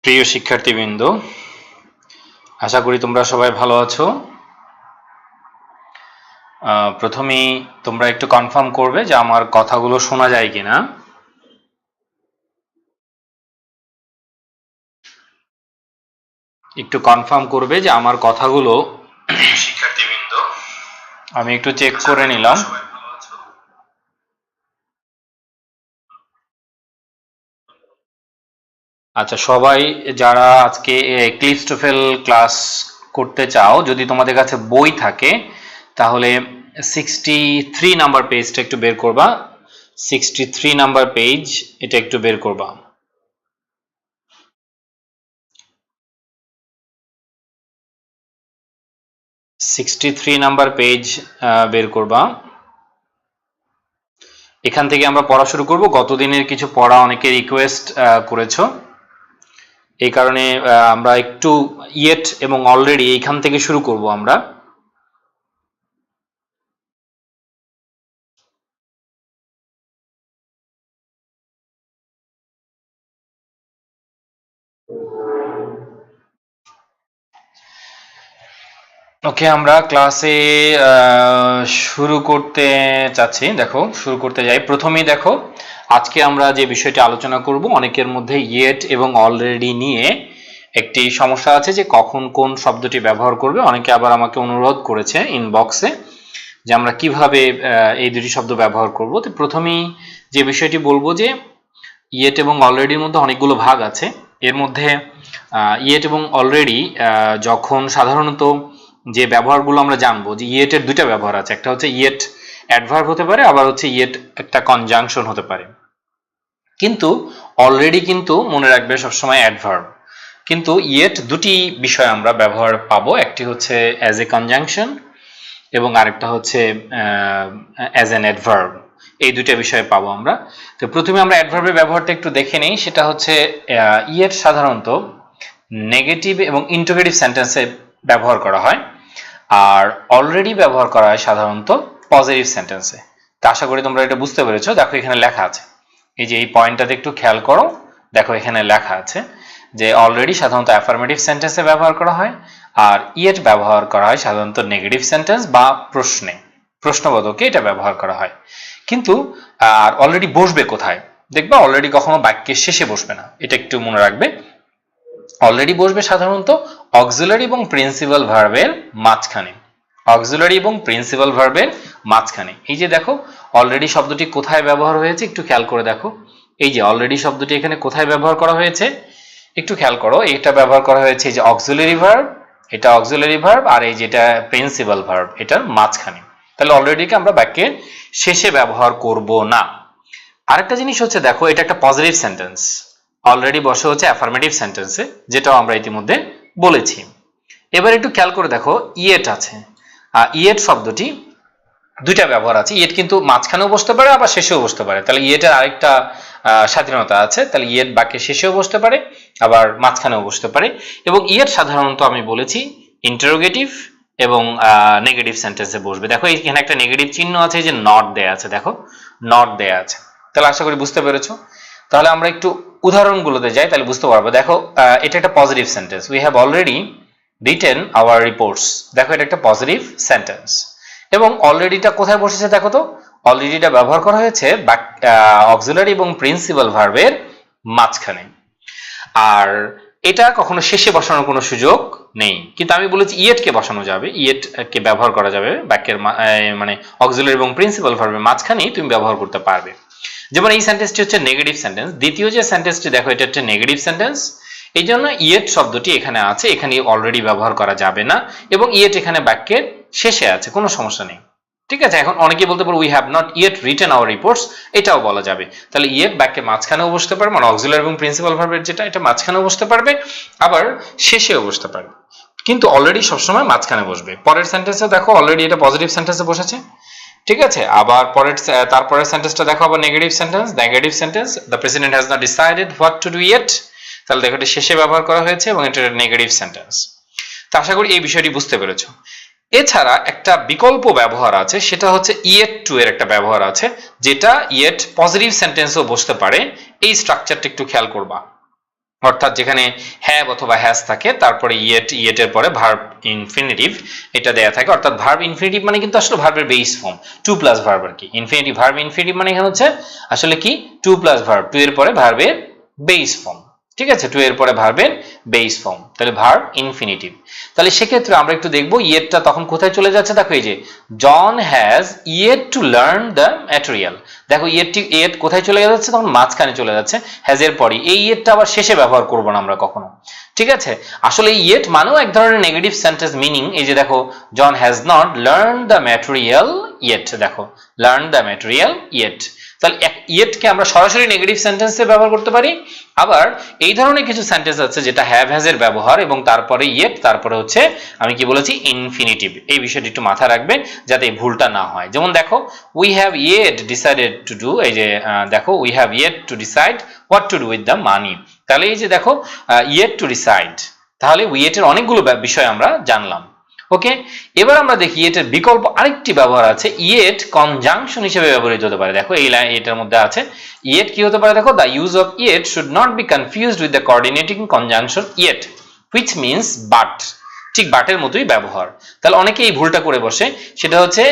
প্রিয় শিক্ষার্থীবৃন্দ, আশা করি তোমরা সবাই ভালো আছো। প্রথমেই তোমরা একটু কনফার্ম করবে যে আমার কথাগুলো শোনা যায় কিনা। একটু কনফার্ম করবে যে আমার কথাগুলো শিক্ষার্থীবৃন্দ আমি একটু চেক করে নিলাম। আচ্ছা, সবাই যারা আজকে ক্লিস্টোফেল ক্লাস করতে চাও, যদি তোমাদের কাছে বই থাকে তাহলে 63 নাম্বার পেজটা একটু বের করবা। 63 নাম্বার পেজ এটা একটু বের করবা। 63 নাম্বার পেজ বের করবা। এখান থেকে আমরা পড়া শুরু করব। গতদিনের কিছু পড়া অনেকে রিকোয়েস্ট করেছো, এই কারণে আমরা একটু ইয়েট এবং অলরেডি এইখান থেকে শুরু করব আমরা। ওকে, আমরা ক্লাসে শুরু করতে চাচ্ছি। দেখো, শুরু করতে যাই। প্রথমেই দেখো, আজকে আমরা যে বিষয়টি আলোচনা করব, অনেকের মধ্যে ইয়েট এবং অলরেডি নিয়ে একটি সমস্যা আছে যে কখন কোন শব্দটি ব্যবহার করবে। অনেকে আবার আমাকে অনুরোধ করেছে ইনবক্সে যে আমরা কিভাবে এই দুটি শব্দ ব্যবহার করব। তো প্রথমেই যে বিষয়টি বলবো যে ইয়েট এবং অলরেডির মধ্যে অনেকগুলো ভাগ আছে। এর মধ্যে ইয়েট এবং অলরেডি যখন সাধারণত যে ব্যবহারগুলো আমরা জানবো, যে ইয়েটের দুইটা ব্যবহার আছে। একটা হচ্ছে ইয়েট অ্যাডভার্ব হতে পারে, আবার হচ্ছে ইয়েট একটা কনজাংশন হতে পারে। কিন্তু অলরেডি কিন্তু মনে রাখবে সবসময় অ্যাডভার্ব। কিন্তু ইয়েট দুটি বিষয় আমরা ব্যবহার পাবো, একটি হচ্ছে অ্যাজ এ কনজাংশন এবং আরেকটা হচ্ছে অ্যাজ অ্যান অ্যাডভার্ব। এই দুইটা বিষয় পাবো আমরা। তো প্রথমে আমরা অ্যাডভার্বের ব্যবহারটা একটু দেখে নেই। সেটা হচ্ছে ইয়েট সাধারণত নেগেটিভ এবং ইন্টারোগেটিভ সেন্টেন্সে ব্যবহার করা হয়, আর অলরেডি ব্যবহার করা হয় সাধারণত পজিটিভ সেন্টেন্সে। তা আশা করি তোমরা এটা বুঝতে পেরেছো। দেখো এখানে লেখা আছে, এই যে এই পয়েন্টটাতে একটু খেয়াল করো। দেখো এখানে লেখা আছে যে অলরেডি সাধারণত অ্যাফার্মেটিভ সেন্টেন্সে ব্যবহার করা হয়, আর ইয়েট ব্যবহার করা হয় সাধারণত নেগেটিভ সেন্টেন্স বা প্রশ্নে, প্রশ্নবোধকে এটা ব্যবহার করা হয়। কিন্তু আর অলরেডি বসবে কোথায়? দেখবে অলরেডি কখনো বাক্যের শেষে বসবে না, এটা একটু মনে রাখবে। অলরেডি বসবে সাধারণত অক্সিলারি এবং প্রিন্সিপাল ভার্বের মাঝখানে। অক্সিলারি এবং প্রিন্সিপাল ভার্বের মাঝখানে। এই যে দেখো অলরেডি শব্দটি কোথায় ব্যবহার হয়েছে একটু খেয়াল করে দেখো। এই যে অলরেডি শব্দটি এখানে কোথায় ব্যবহার করা হয়েছে একটু খেয়াল করো। এটা ব্যবহার করা হয়েছে এই যে অক্সিলারি ভার্ব, এটা অক্সিলারি ভার্ব, আর এই যেটা প্রিন্সিপাল ভার্ব এটার মাঝখানে। তাহলে অলরেডিকে আমরা বাক্যের শেষে ব্যবহার করব না। আরেকটা জিনিস হচ্ছে দেখো, এটা একটা পজিটিভ সেন্টেন্স। অলরেডি বসে হচ্ছে অ্যাফার্মেটিভ সেন্টেন্সে, যেটাও আমরা ইতিমধ্যে বলেছি। এবার একটু খেয়াল করে দেখো, ইয়েট আছে। ইয়েট শব্দটি দুইটা ব্যবহার আছে। ইয়েট কিন্তু মাঝখানেও বসতে পারে, আবার শেষেও বসতে পারে। তাহলে ইয়েটের আরেকটা স্বাধীনতা আছে। তাহলে ইয়েট বাক্যের শেষেও বসতে পারে, আবার মাঝখানেও বসতে পারে। এবং ইয়েট সাধারণত আমি বলেছি ইন্টারোগেটিভ এবং নেগেটিভ সেন্টেন্সে বসবে। দেখো এখানে একটা নেগেটিভ চিহ্ন আছে, যে নট দেয়া আছে। দেখো নট দেয়া আছে। তাহলে আশা করি বুঝতে পেরেছো। তাহলে আমরা একটু উদাহরণগুলোতে যাই, তাহলে বুঝতে পারবো। দেখো এটা একটা positive sentence. We have already written our reports. দেখো এটা একটা পজিটিভ সেন্টেন্স। এবং অলরেডিটা কোথায় বসেছে দেখো তো। অলরেডিটা ব্যবহার করা হয়েছে অক্সিলারি এবং প্রিন্সিপাল ভার্বের মাঝখানে। আর এটা কখনো শেষে বসানোর কোনো সুযোগ নেই। কিন্তু আমি বলেছি ইয়েটকে বসানো যাবে, ইয়েটকে ব্যবহার করা যাবে বাক্যের মানে অক্সিলারি এবং প্রিন্সিপাল ভার্বের মাঝখানেই তুমি ব্যবহার করতে পারবে। যেমন এই সেন্টেন্সটি হচ্ছে নেগেটিভ সেন্টেন্স। দ্বিতীয় যে সেন্টেন্সটি দেখো, এটা হচ্ছে নেগেটিভ সেন্টেন্স। এই জন্য ইয়েট শব্দটি এখানে আছে, এখানে অলরেডি ব্যবহার করা যাবে না। এবং ইয়েট এখানে বাক্যের শেষে আছে, কোনো সমস্যা নেই। ঠিক আছে। এখন অনেকে বলতে পারে we have not yet written our reports, এটাও বলা যাবে। তাহলে ইয়েট বাক্যের মাঝখানেও বসতে পারবে, মানে অক্সিলারি এবং প্রিন্সিপাল ভার্বের যেটা, এটা মাঝখানেও বসতে পারবে, আবার শেষেও বসতে পারবে। কিন্তু অলরেডি সবসময় মাঝখানে বসবে। পরের সেন্টেন্সে দেখো অলরেডি এটা পজিটিভ সেন্টেন্সে বসেছে। ঠিক আছে। আবার তারপরের সেন্টেন্সটা দেখো, আবার negative sentence. Negative sentence, the president has not decided what to do yet. তাহলে দেখো এটা শেষে ব্যবহার করা হয়েছে এবং এটা নেগেটিভ সেন্টেন্স। তো আশা করি এই বিষয়টি বুঝতে পেরেছো। এছাড়া একটা বিকল্প ব্যবহার আছে, সেটা হচ্ছে ইয়েট টু এর একটা ব্যবহার আছে, যেটা ইয়েট পজিটিভ সেন্টেন্সও বসতে পারে। এই স্ট্রাকচারটা একটু খেয়াল করবা। অর্থাৎ যেখানে হ্যাভ অথবা হ্যাজ থাকে তারপরে ইয়েট এর পরে ভার্ব ইনফিনিটিভ এটা দেয়া থাকে, অর্থাৎ ভার্ব ইনফিনিটিভ মানে কিন্তু আসলে ভার্বের base form, to plus verb আর কি। ইনফিনিটিভ ভার্ব ইনফিনিটিভ মানে এখানে হচ্ছে আসলে কি টু প্লাস ভার্ব, টু এর পরে ভার্বের বেস ফর্ম, ঠিক আছে, টু এর পরে ভার্বের বেস ফর্ম, তাহলে ভার্ব ইনফিনিটিভ। তাহলে সেক্ষেত্রে আমরা একটু দেখবো ইয়েটটা তখন কোথায় চলে যাচ্ছে। দেখো এই যে John has yet to learn the material, দেখো ইয়েট কোথায় চলে যাচ্ছে, তখন মাঝখানে চলে যাচ্ছে হ্যাজ এর পরে। এই ইয়েটটা আবার শেষে ব্যবহার করব না আমরা কখনো, ঠিক আছে। আসলে ইয়েট মানেও এক ধরনের নেগেটিভ সেন্টেন্স মিনিং। এই যে দেখো John has not learn the material yet, দেখো লার্ন দ্য ম্যাটেরিয়াল ইয়েট, তাহলে ইয়েটকে আমরা সরাসরি নেগেটিভ সেন্টেন্সে ব্যবহার করতে পারি। আবার এই ধরনের কিছু সেন্টেন্স আছে যেটা হ্যাভ হ্যাজ এর ব্যবহার এবং তারপরে ইয়েট, তারপরে হচ্ছে আমি কি বলেছি ইনফিনিটিভ। এই বিষয়টি একটু মাথায় রাখবে যাতে এই ভুলটা না হয়। যেমন দেখো we have yet decided to do, এই যে দেখো we have yet to decide what to do with the money, তাহলে এই যে দেখো ইয়েট টু ডিসাইড, তাহলে ইয়েটের অনেকগুলো বিষয় আমরা জানলাম। ওকে, এবার আমরা দেখি এটার বিকল্প আরেকটি ব্যবহার আছে, ইয়েট কনজাংশন হিসেবে ব্যবহৃত হতে পারে। দেখো এই এটার মধ্যে আছে ইয়েট কি হতে পারে, দেখো the use of yet should not be confused with the coordinating conjunction yet which means but, ঠিক বাটের মতোই ব্যবহার। তাহলে অনেকে এই ভুলটা করে বসে, সেটা হচ্ছে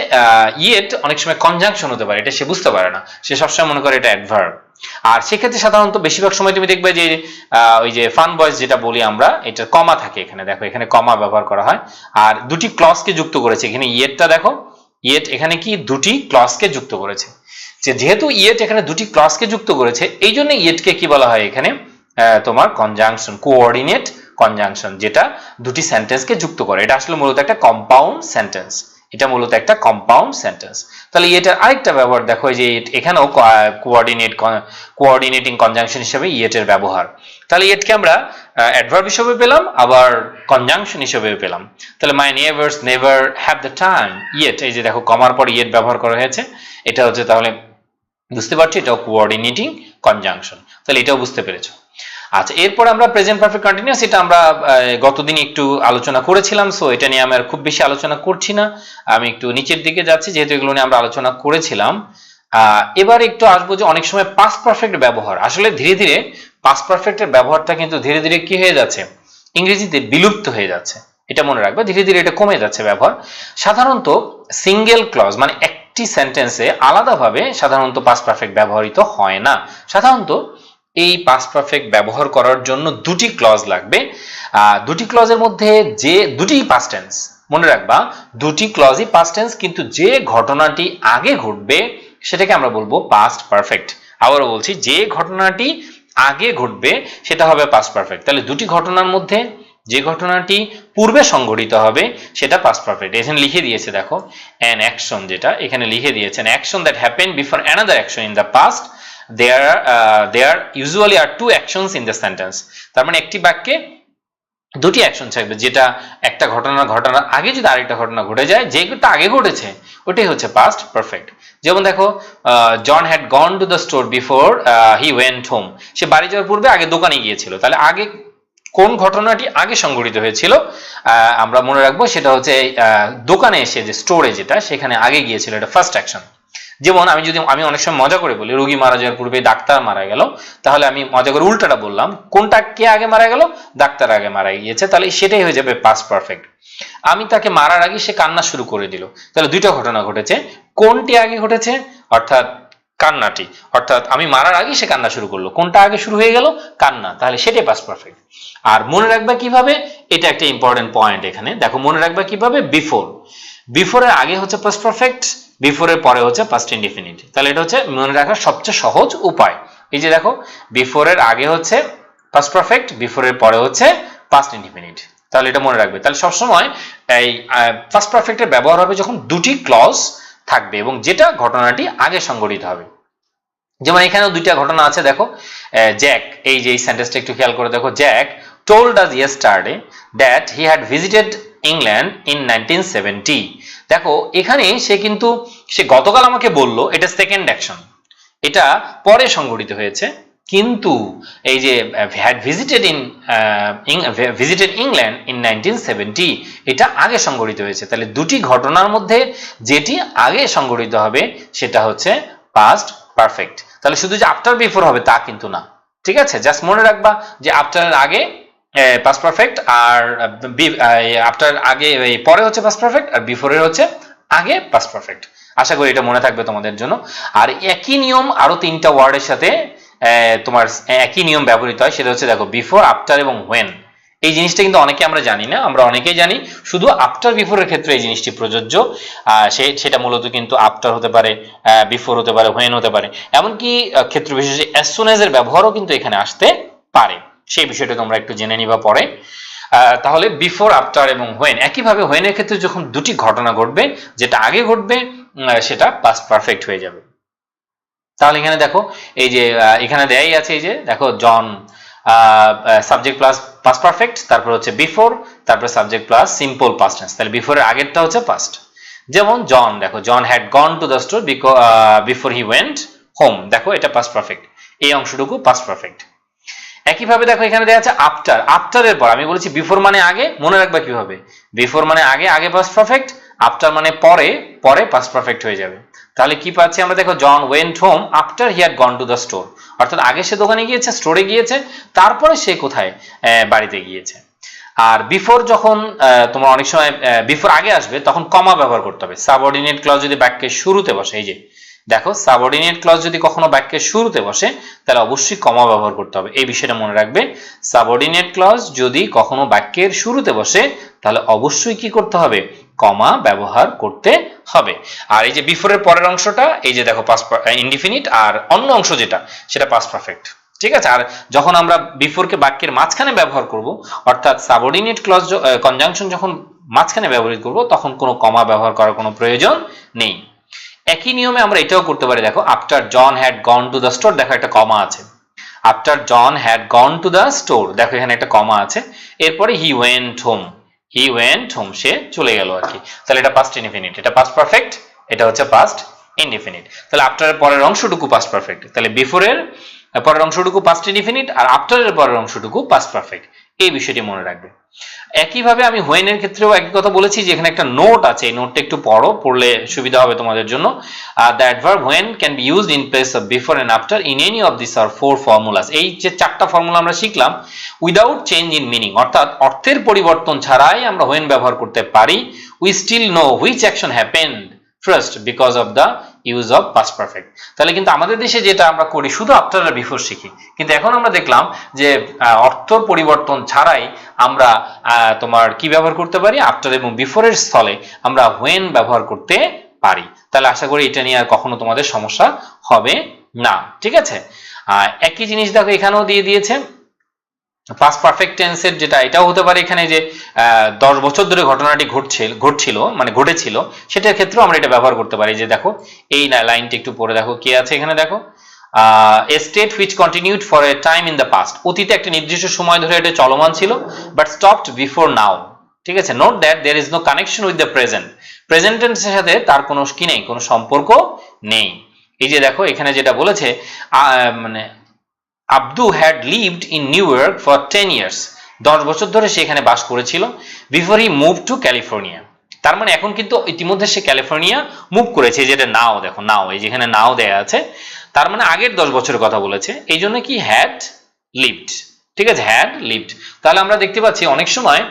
ইয়েট অনেক সময় কনজাংশন হতে পারে, এটা সে বুঝতে পারে না, সে সবসময় মনে করে এটা অ্যাডভার্ব। আর সেক্ষেত্রে সাধারণত বেশিরভাগ সময় তুমি দেখবে যে ওই যে ফান বয়েস যেটা বলি আমরা, এটা কমা থাকে এখানে, দেখো এখানে কমা ব্যবহার করা হয় আর দুটি ক্লজকে যুক্ত করেছে এখানে। ইয়েটটা দেখো ইয়েট এখানে কি দুটি ক্লজকে যুক্ত করেছে, যেহেতু ইয়েট এখানে দুটি ক্লজকে যুক্ত করেছে এই জন্য ইয়েটকে কি বলা হয় এখানে তোমার কনজাংশন, কোঅর্ডিনেট কনজাংশন, যেটা দুটি সেন্টেন্সকে যুক্ত করে। এটা আসলে মূলত একটা কম্পাউন্ড সেন্টেন্স, এটা মূলত একটা কম্পাউন্ড সেন্টেন্স। তাহলে এটার আরেকটা ব্যবহার দেখো যে এখানেও কোঅর্ডিনেটিং কনজাংশন হিসেবে ইয়েটের ব্যবহার। তাহলে ইয়েটকে আমরা অ্যাডভার্ব হিসেবে পেলাম, আবার কনজাংশন হিসেবে পেলাম। তাহলে my neighbours never have the time yet, এই যে দেখো কমার পর ইয়েট ব্যবহার করা হয়েছে, এটা হচ্ছে তাহলে বুঝতে পারছি এটাও কোঅর্ডিনেটিং কনজাংশন। তাহলে এটাও বুঝতে পেরেছো। আচ্ছা, এরপর আমরা প্রেজেন্ট পারফেক্ট কন্টিনিউয়াস, এটা আমরা গতদিন একটু আলোচনা করেছিলাম, সো এটা নিয়ে আমি আর খুব বেশি আলোচনা করছি না, আমি একটু নিচের দিকে যাচ্ছি যেহেতু এগুলো নিয়ে আমরা আলোচনা করেছিলাম। এবার একটু আসবো যে অনেক সময় পাস্ট পারফেক্ট ব্যবহার, আসলে ধীরে ধীরে পাস্ট পারফেক্টের ব্যবহারটা কিন্তু ধীরে ধীরে কি হয়ে যাচ্ছে, ইংরেজিতে বিলুপ্ত হয়ে যাচ্ছে, এটা মনে রাখবে, ধীরে ধীরে এটা কমে যাচ্ছে ব্যবহার। সাধারণত সিঙ্গেল ক্লজ মানে একটি সেন্টেন্সে আলাদাভাবে সাধারণত পাস্ট পারফেক্ট ব্যবহৃত হয় না। সাধারণত এই পাস্ট পারফেক্ট ব্যবহার করার জন্য দুটি ক্লজ লাগবে, দুটি ক্লজের মধ্যে যে দুটি পাস্ট টেন্স, মনে রাখবা দুটি ক্লজই পাস্ট টেন্স, কিন্তু যে ঘটনাটি আগে ঘটবে সেটাকে আমরা বলবো পাস্ট পারফেক্ট। আবারও বলছি, যে ঘটনাটি আগে ঘটবে সেটা হবে পাস্ট পারফেক্ট। তাহলে দুটি ঘটনার মধ্যে যে ঘটনাটি পূর্বে সংঘটিত হবে সেটা পাস্ট পারফেক্ট। এখানে লিখে দিয়েছে দেখো অ্যান অ্যাকশন, যেটা এখানে লিখে দিয়েছেন action that happen before another action in the past, there usually are two actions in the sentence। তার মানে একটি বাক্যে দুটি অ্যাকশন থাকবে, যেটা একটা ঘটনার আগে যদি আরেকটা ঘটনা ঘটে যায়, যেটা আগে ঘটেছে ওটাই হচ্ছে পাস্ট পারফেক্ট। যেমন দেখো John had gone to the store before he went home, সে বাড়ি যাওয়ার পূর্বে আগে দোকানে গিয়েছিল। তাহলে আগে কোন ঘটনাটি আগে সংঘটিত হয়েছিল আমরা মনে রাখবো, সেটা হচ্ছে দোকানে এসে যে স্টোরে যেটা সেখানে আগে গিয়েছিল, এটা ফার্স্ট অ্যাকশন। যেমন আমি অনেক সময় মজা করে বলি রোগী মারা যাওয়ার পূর্বে ডাক্তার মারা গেল, তাহলে আমি মজা করে উল্টাটা বললাম, কোনটা কে আগে মারা গেল, ডাক্তার আগে মারা গিয়েছে, তাহলে সেটাই হয়ে যাবে পাস্ট পারফেক্ট। আমি তাকে মারার আগে সে কান্না শুরু করে দিল, তাহলে দুইটা ঘটনা ঘটেছে, কোনটি আগে ঘটেছে অর্থাৎ কান্নাটি, অর্থাৎ আমি মারার আগে সে কান্না শুরু করলো, কোনটা আগে শুরু হয়ে গেল, কান্না, তাহলে সেটাই পাস্ট পারফেক্ট। আর মনে রাখবা কিভাবে, এটা একটা ইম্পর্টেন্ট পয়েন্ট এখানে দেখো, মনে রাখবা কিভাবে, বিফোরের আগে হচ্ছে পাস্ট পারফেক্ট, বিফোরের পরে হচ্ছে পাস্ট ইনডিফিনিট। তাহলে এটা হচ্ছে মনে রাখার সবচেয়ে সহজ উপায়। এই যে দেখো বিফোরের আগে হচ্ছে পাস্ট পারফেক্ট, বিফোরের পরে হচ্ছে পাস্ট ইনডিফিনিট, তাহলে এটা মনে রাখবে। তাহলে সবসময় এই পাস্ট পারফেক্টের ব্যবহার হবে যখন দুটি ক্লজ থাকবে এবং যেটা ঘটনাটি আগে সংঘটিত হবে। যেমন এখানেও দুইটা ঘটনা আছে দেখো, জ্যাক, এই যে এই সেন্টেন্সটা একটু খেয়াল করে দেখো, Jack told us yesterday that he had visited England in 1970। দেখো এখানে সে গতকাল আমাকে বলল, এটা সেকেন্ড অ্যাকশন, এটা পরে সংঘটিত হয়েছে, কিন্তু এই যে had visited England in 1970 এটা আগে সংঘটিত হয়েছে। তাহলে দুটি ঘটনার মধ্যে যেটি আগে সংঘটিত হবে সেটা হচ্ছে পাস্ট পারফেক্ট। তাহলে শুধু যে আফটার বিফোর হবে তা কিন্তু না, ঠিক আছে, জাস্ট মনে রাখবা যে আফটারের আগে পাস্ট পারফেক্ট, আর আফটার আগে পরে হচ্ছে পাস্ট পারফেক্ট, আর বিফোরের হচ্ছে আগে পাস্ট পারফেক্ট। আশা করি এটা মনে থাকবে তোমাদের জন্য। আর একই নিয়ম আরো 3টা ওয়ার্ডের সাথে তোমার একই নিয়ম ব্যবহৃত হয়, সেটা হচ্ছে দেখো বিফোর, আফটার এবং হোয়েন। এই জিনিসটা কিন্তু অনেকে আমরা জানি না, আমরা অনেকেই জানি শুধু আফটার বিফোরের ক্ষেত্রে এই জিনিসটি প্রযোজ্য। সেটা মূলত কিন্তু আফটার হতে পারে, বিফোর হতে পারে, হোয়েন হতে পারে, এমনকি ক্ষেত্র বিশেষে অ্যাজ সুন অ্যাজ এর ব্যবহারও কিন্তু এখানে আসতে পারে। সেই বিষয়টা তোমরা একটু জেনে নিবা পরে। তাহলে বিফোর, আফটার এবং হোয়েন। একইভাবে হোয়েনের ক্ষেত্রে যখন দুটি ঘটনা ঘটবে, যেটা আগে ঘটবে সেটা পাস্ট পারফেক্ট হয়ে যাবে। তাহলে এখানে দেখো এই যে এখানে দেয়াই আছে, এই যে দেখো John subject plus past perfect, তারপর হচ্ছে বিফোর, তারপর subject plus simple past tense. তাহলে বিফোরের আগেরটা হচ্ছে পাস্ট। যেমন জন, দেখো John had gone to the store before he went home, দেখো এটা পাস্ট পারফেক্ট, এই অংশটুকু পাস্ট পারফেক্ট। একইভাবে দেখো এখানে দেওয়া আছে আফটার, আফটারের পর। আমি বলেছি বিফোর মানে আগে, মনে রাখবা কিভাবে, বিফোর মানে আগে, আগে পাস্ট পারফেক্ট, আফটার মানে পরে, পরে পাস্ট পারফেক্ট হয়ে যাবে। তাহলে কি পাচ্ছি আমরা, দেখো John went home after he had gone to the store, অর্থাৎ আগে সে দোকানে গিয়েছে, স্টোরে গিয়েছে, তারপরে সে কোথায়, বাড়িতে গিয়েছে। আর বিফোর যখন তোমার অনেক সময় বিফোর আগে আসবে তখন কমা ব্যবহার করতে হবে। সাবঅর্ডিনেট ক্লজ যদি বাক্যের শুরুতে বসে, এই যে দেখো সাবঅর্ডিনেট ক্লজ যদি কখনো বাক্যের শুরুতে বসে তাহলে অবশ্যই কমা ব্যবহার করতে হবে, এই বিষয়টা মনে রাখবে। সাবঅর্ডিনেট ক্লজ যদি কখনো বাক্যের শুরুতে বসে তাহলে অবশ্যই কি করতে হবে, কমা ব্যবহার করতে হবে। আর এই যে বিফোরের পরের অংশটা, এই যে দেখো পাস্ট ইনডিফিনিট, আর অন্য অংশ যেটা সেটা পাস্ট পারফেক্ট, ঠিক আছে। আর যখন আমরা বিফোরকে বাক্যের মাঝখানে ব্যবহার করব, অর্থাৎ সাবঅর্ডিনেট ক্লজ কনজাংশন যখন মাঝখানে ব্যবহৃত করব, তখন কোনো কমা ব্যবহার করার কোনো প্রয়োজন নেই। একই নিয়মে আমরা এটাও করতে পারি, দেখো after John had gone to the store, দেখো একটা কমা আছে। After John had gone to the store, দেখো এখানে একটা কমা আছে। এরপরে he went home, he went home, সে চলে গেল আর কি। তাহলে এটা পাস্ট ইনডিফিনিট, এটা পাস্ট পারফেক্ট, এটা হচ্ছে পাস্ট ইনডিফিনিট। তাহলে আফটারের পরের অংশটুকু পাস্ট পারফেক্ট, তাহলে বিফোরের পরের অংশটুকু পাস্ট ইনডিফিনিট, আর আফটারের পরের অংশটুকু পাস্ট পারফেক্ট, এই বিষয়টি মনে রাখবে। একইভাবে আমি হোয়েনের ক্ষেত্রেও একই কথা বলেছি যে এখানে একটা নোট আছে, এই নোটটা একটু পড়ো, পড়লে সুবিধা হবে তোমাদের জন্য। The adverb when can be used in place of before and after in any of this are 4 formulas. এই যে 4টা ফর্মুলা আমরা শিখলাম, উইদাউট চেঞ্জ ইন মিনিং, অর্থাৎ অর্থের পরিবর্তন ছাড়াই আমরা হোয়েন ব্যবহার করতে পারি। We still know which action happened first because of the use of past perfect. তাহলে কিন্তু আমাদের দেশে যেটা আমরা করি শুধু আফটার আর বিফোর শিখি, কিন্তু এখন আমরা দেখলাম যে অর্থ পরিবর্তন ছাড়াই আমরা তোমার কি ব্যবহার করতে পারি, আফটার এবং বিফোরের স্থলে আমরা হোয়েন ব্যবহার করতে পারি। তাহলে আশা করি এটা নিয়ে আর কখনো তোমাদের সমস্যা হবে না, ঠিক আছে। একই জিনিস দেখো এখানেও দিয়ে দিয়েছে পাস্ট পারফেক্ট টেন্সের, যেটা এটাও হতে পারে এখানে যে 10 বছর ধরে ঘটনাটি ঘটছিল মানে ঘটেছিল, সেটার ক্ষেত্রেও আমরা এটা ব্যবহার করতে পারি। যে দেখো এই লাইনটা একটু পরে দেখো কি আছে এখানে, দেখো a state which continued for a time in the past, অতীতে একটা নির্দিষ্ট সময় ধরে এটা চলমান ছিল, but stopped before now, ঠিক আছে। Note that there is no connection with the present, present টেন্সের সাথে তার কোনো কি নেই, কোনো সম্পর্ক নেই। এই যে দেখো এখানে যেটা বলেছে, মানে Abdu had lived in New York for 10 years, 10 বছর ধরে সে এখানে বাস করেছিল, before he move to California. তার মানে এখন কিন্তু ইতিমধ্যে সে ক্যালিফোর্নিয়া মুভ করেছে, যেটা নাও, দেখো নাও, এই যেখানে নাও দেয়া আছে, তার মানে আগের 10 বছরের কথা বলেছে, এই জন্য কি হ্যাড লিভড, ঠিক আছে, হ্যাড লিভড। তাহলে আমরা দেখতে পাচ্ছি অনেক সময়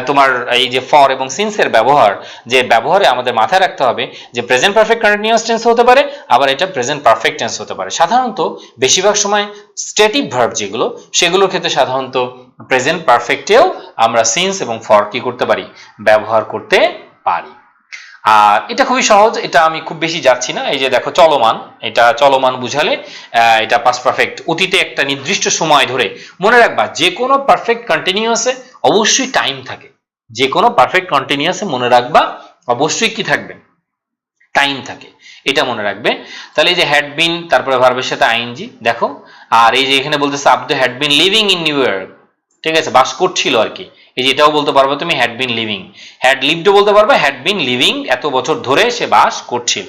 তোমার এই যে ফর এবং সিন্স এর ব্যবহার, যে ব্যবহারে আমাদের মাথায় রাখতে হবে যে প্রেজেন্ট পারফেক্ট কন্টিনিউয়াস টেন্স হতে পারে, আবার এটা প্রেজেন্ট পারফেক্ট টেন্স হতে পারে। সাধারণত বেশিরভাগ সময় স্ট্যাটিক ভার্ব যেগুলো, সেগুলোর ক্ষেত্রে সাধারণত প্রেজেন্ট পারফেক্টেও আমরা সিন্স এবং ফর কি করতে পারি, ব্যবহার করতে পারি। আর এটা খুবই সহজ, এটা আমি খুব বেশি যাচ্ছি না। এই যে দেখো চলমান, এটা চলমান বুঝালে এটা পাস্ট পারফেক্ট, অতীতে একটা নির্দিষ্ট সময় ধরে। মনে রাখবা যে কোনো পারফেক্ট কন্টিনিউয়াসে অবশ্যই টাইম থাকে, যে কোনো পারফেক্ট কন্টিনিউয়াসে মনে রাখবা অবশ্যই কি থাকবে, টাইম থাকে, এটা মনে রাখবে। তাহলে এই যে হ্যাড বিন, তারপরে ভার্বের সাথে আইএনজি দেখো। আর এই যে এখানে বলতেছে Abdu had been living in New York, ঠিক আছে, বাস করছিল আর কি। এই যে এটাও বলতে পারবে তুমি had been living, had lived বলতে পারবে, হ্যাড বিন লিভিং এত বছর ধরে সে বাস করছিল,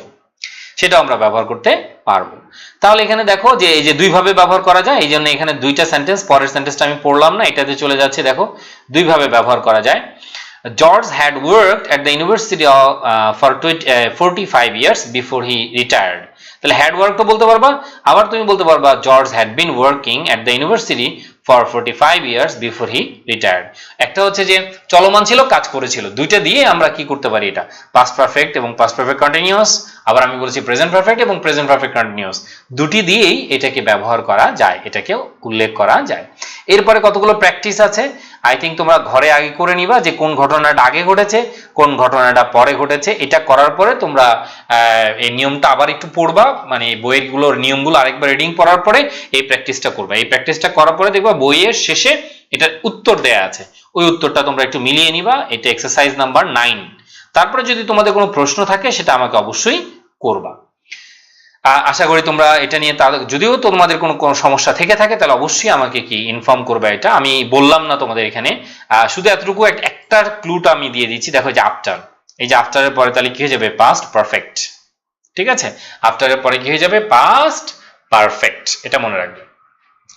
সেটাও আমরা ব্যবহার করতে পারবো। তাহলে এখানে দেখো যে এই যে দুই ভাবে ব্যবহার করা যায়, এই জন্য এখানে দুইটা সেন্টেন্স, পরের সেন্টেন্সটা আমি পড়লাম না, এটাতে চলে যাচ্ছে। দেখো দুই ভাবে ব্যবহার করা যায়। George had worked at the university for 45 years before he retired. তাহলে হ্যাড ওয়ার্ক তো বলতে পারবা, আবার তুমি বলতে পারবা George had been working at the university for 45 years before he retired. একটা হচ্ছে যে চলমান ছিল, কাজ করেছিল, দুইটা দিয়ে আমরা কি করতে পারি, এটা পাস্ট পারফেক্ট এবং পাস্ট পারফেক্ট কন্টিনিউয়াস, আবার আমি বলেছি প্রেজেন্ট পারফেক্ট এবং প্রেজেন্ট পারফেক্ট কন্টিনিউয়াস, দুটি দিয়েই এটাকে ব্যবহার করা যায়, এটাকে উল্লেখ করা যায়। এরপরে কতগুলো প্র্যাকটিস আছে, আই থিঙ্ক তোমরা ঘরে আগে করে নিবা যে কোন ঘটনাটা আগে ঘটেছে কোন ঘটনাটা পরে ঘটেছে। এটা করার পরে তোমরা এই নিয়মটা আবার একটু পড়বা, মানে বইয়েরগুলোর নিয়মগুলো আরেকবার রিডিং পড়ার পরে এই প্র্যাকটিসটা করবা। এই প্র্যাকটিসটা করার পরে দেখবা বইয়ের শেষে এটার উত্তর দেয়া আছে, ওই উত্তরটা তোমরা একটু মিলিয়ে নিবা। এটা এক্সারসাইজ নাম্বার 9। তারপরে যদি তোমাদের কোনো প্রশ্ন থাকে সেটা আমাকে অবশ্যই করবা। আশা করি তোমরা এটা নিয়ে, যদিও তোমাদের কোনো সমস্যা থেকে থাকে তাহলে অবশ্যই আমাকে কি ইনফর্ম করবে। এটা আমি বললাম না তোমাদের এখানে, শুধু এতটুকু একটা ক্লুটা আমি দিয়ে দিচ্ছি। দেখো যে আফটার, এই যে আফটারের পরে তাহলে কি হয়ে যাবে, পাস্ট পারফেক্ট। ঠিক আছে, আফটারের পরে কি হয়ে যাবে, পাস্ট পারফেক্ট। এটা মনে রাখবে।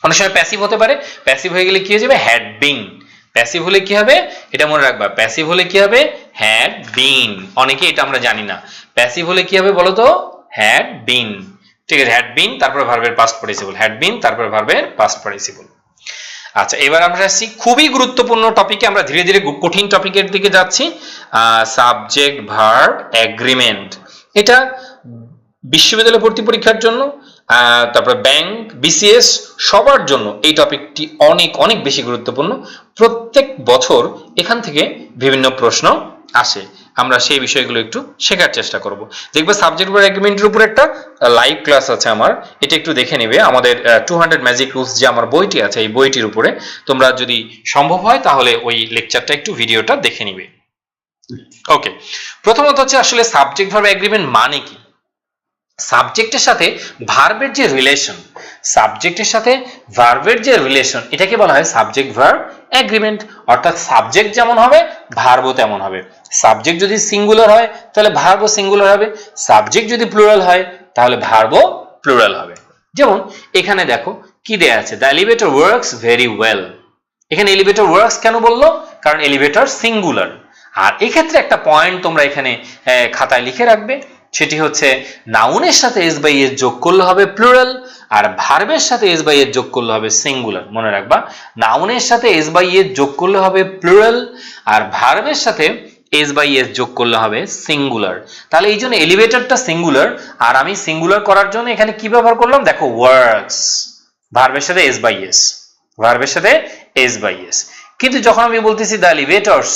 অনেক সময় প্যাসিভ হতে পারে, প্যাসিভ হয়ে গেলে কি হয়ে যাবে, হ্যাড বিন। প্যাসিভ হলে কি হবে, এটা মনে রাখবা, প্যাসিভ হলে কি হবে, হ্যাড বিন। অনেকে এটা আমরা জানি না, প্যাসিভ হলে কি হবে বলো তো, হ্যাড বিন। ঠিক আছে, হ্যাড বিন তারপরে ভার্বের পাস্ট পার্টিসিপল, হ্যাড বিন তারপরে ভার্বের পাস্ট পার্টিসিপল। আচ্ছা, এবার আমরা আসছি খুবই গুরুত্বপূর্ণ টপিকে, আমরা ধীরে ধীরে কঠিন টপিকের দিকে যাচ্ছি। সাবজেক্ট ভার্ব এগ্রিমেন্ট, এটা বিশ্ববিদ্যালয় ভর্তি পরীক্ষার জন্য, তারপরে ব্যাংক, বিসিএস, সবার জন্য এই টপিকটি অনেক অনেক বেশি গুরুত্বপূর্ণ। প্রত্যেক বছর এখান থেকে বিভিন্ন প্রশ্ন আসে, আমরা সেই বিষয়গুলো একটু শেখার চেষ্টা করব। দেখবে সাবজেক্ট ভার্ব এগ্রিমেন্টের উপর একটা লাইভ ক্লাস আছে আমার, এটা একটু দেখে নেবে। আমাদের 200 ম্যাজিক রুলস যে আমার বইটি আছে, এই বইটির উপরে তোমরা যদি সম্ভব হয় তাহলে ওই লেকচারটা একটু ভিডিওটা দেখে নিবে। ওকে, প্রথমত হচ্ছে আসলে সাবজেক্ট ভার্ব এগ্রিমেন্ট মানে কি। সাবজেক্টের সাথে ভার্বের যে রিলেশন, সাবজেক্টের সাথে ভার্বের যে রিলেশন, এটাকে বলা হয় সাবজেক্ট ভার্ব এগ্রিমেন্ট। অর্থাৎ সাবজেক্ট যেমন হবে ভার্বও তেমন হবে। সাবজেক্ট যদি সিঙ্গুলার হয় তাহলে ভার্বও সিঙ্গুলার হবে, সাবজেক্ট যদি প্লুরাল হয় তাহলে ভার্বও প্লুরাল হবে। যেমন এখানে দেখো কি দেয়া আছে, the elevator works very well. এখানে এলিভেটর ওয়ার্কস কেন বললো, কারণ এলিভেটর সিঙ্গুলার। আর এক্ষেত্রে একটা পয়েন্ট তোমরা এখানে খাতায় লিখে রাখবে, সেটি হচ্ছে নাউনের সাথে এস বাই এস যোগ করলে হবে প্লুরাল, আর ভার্বের সাথে এস বাই এস যোগ করলে হবে সিঙ্গুলার। মনে রাখবা, নাউনের সাথে এস বাই এস যোগ করলে হবে প্লুরাল, আর ভার্বের সাথে এস বাই এস যোগ করলে হবে সিঙ্গুলার। তাহলে এই জন্য এলিভেটরটা সিঙ্গুলার, আর আমি সিঙ্গুলার করার জন্য এখানে কি ব্যবহার করলাম, দেখো ওয়ার্কস, ভার্বের সাথে এস বাই এস, ভার্বের সাথে এস বাই এস। কিন্তু যখন আমি বলতেছি দ্য এলিভেটরস,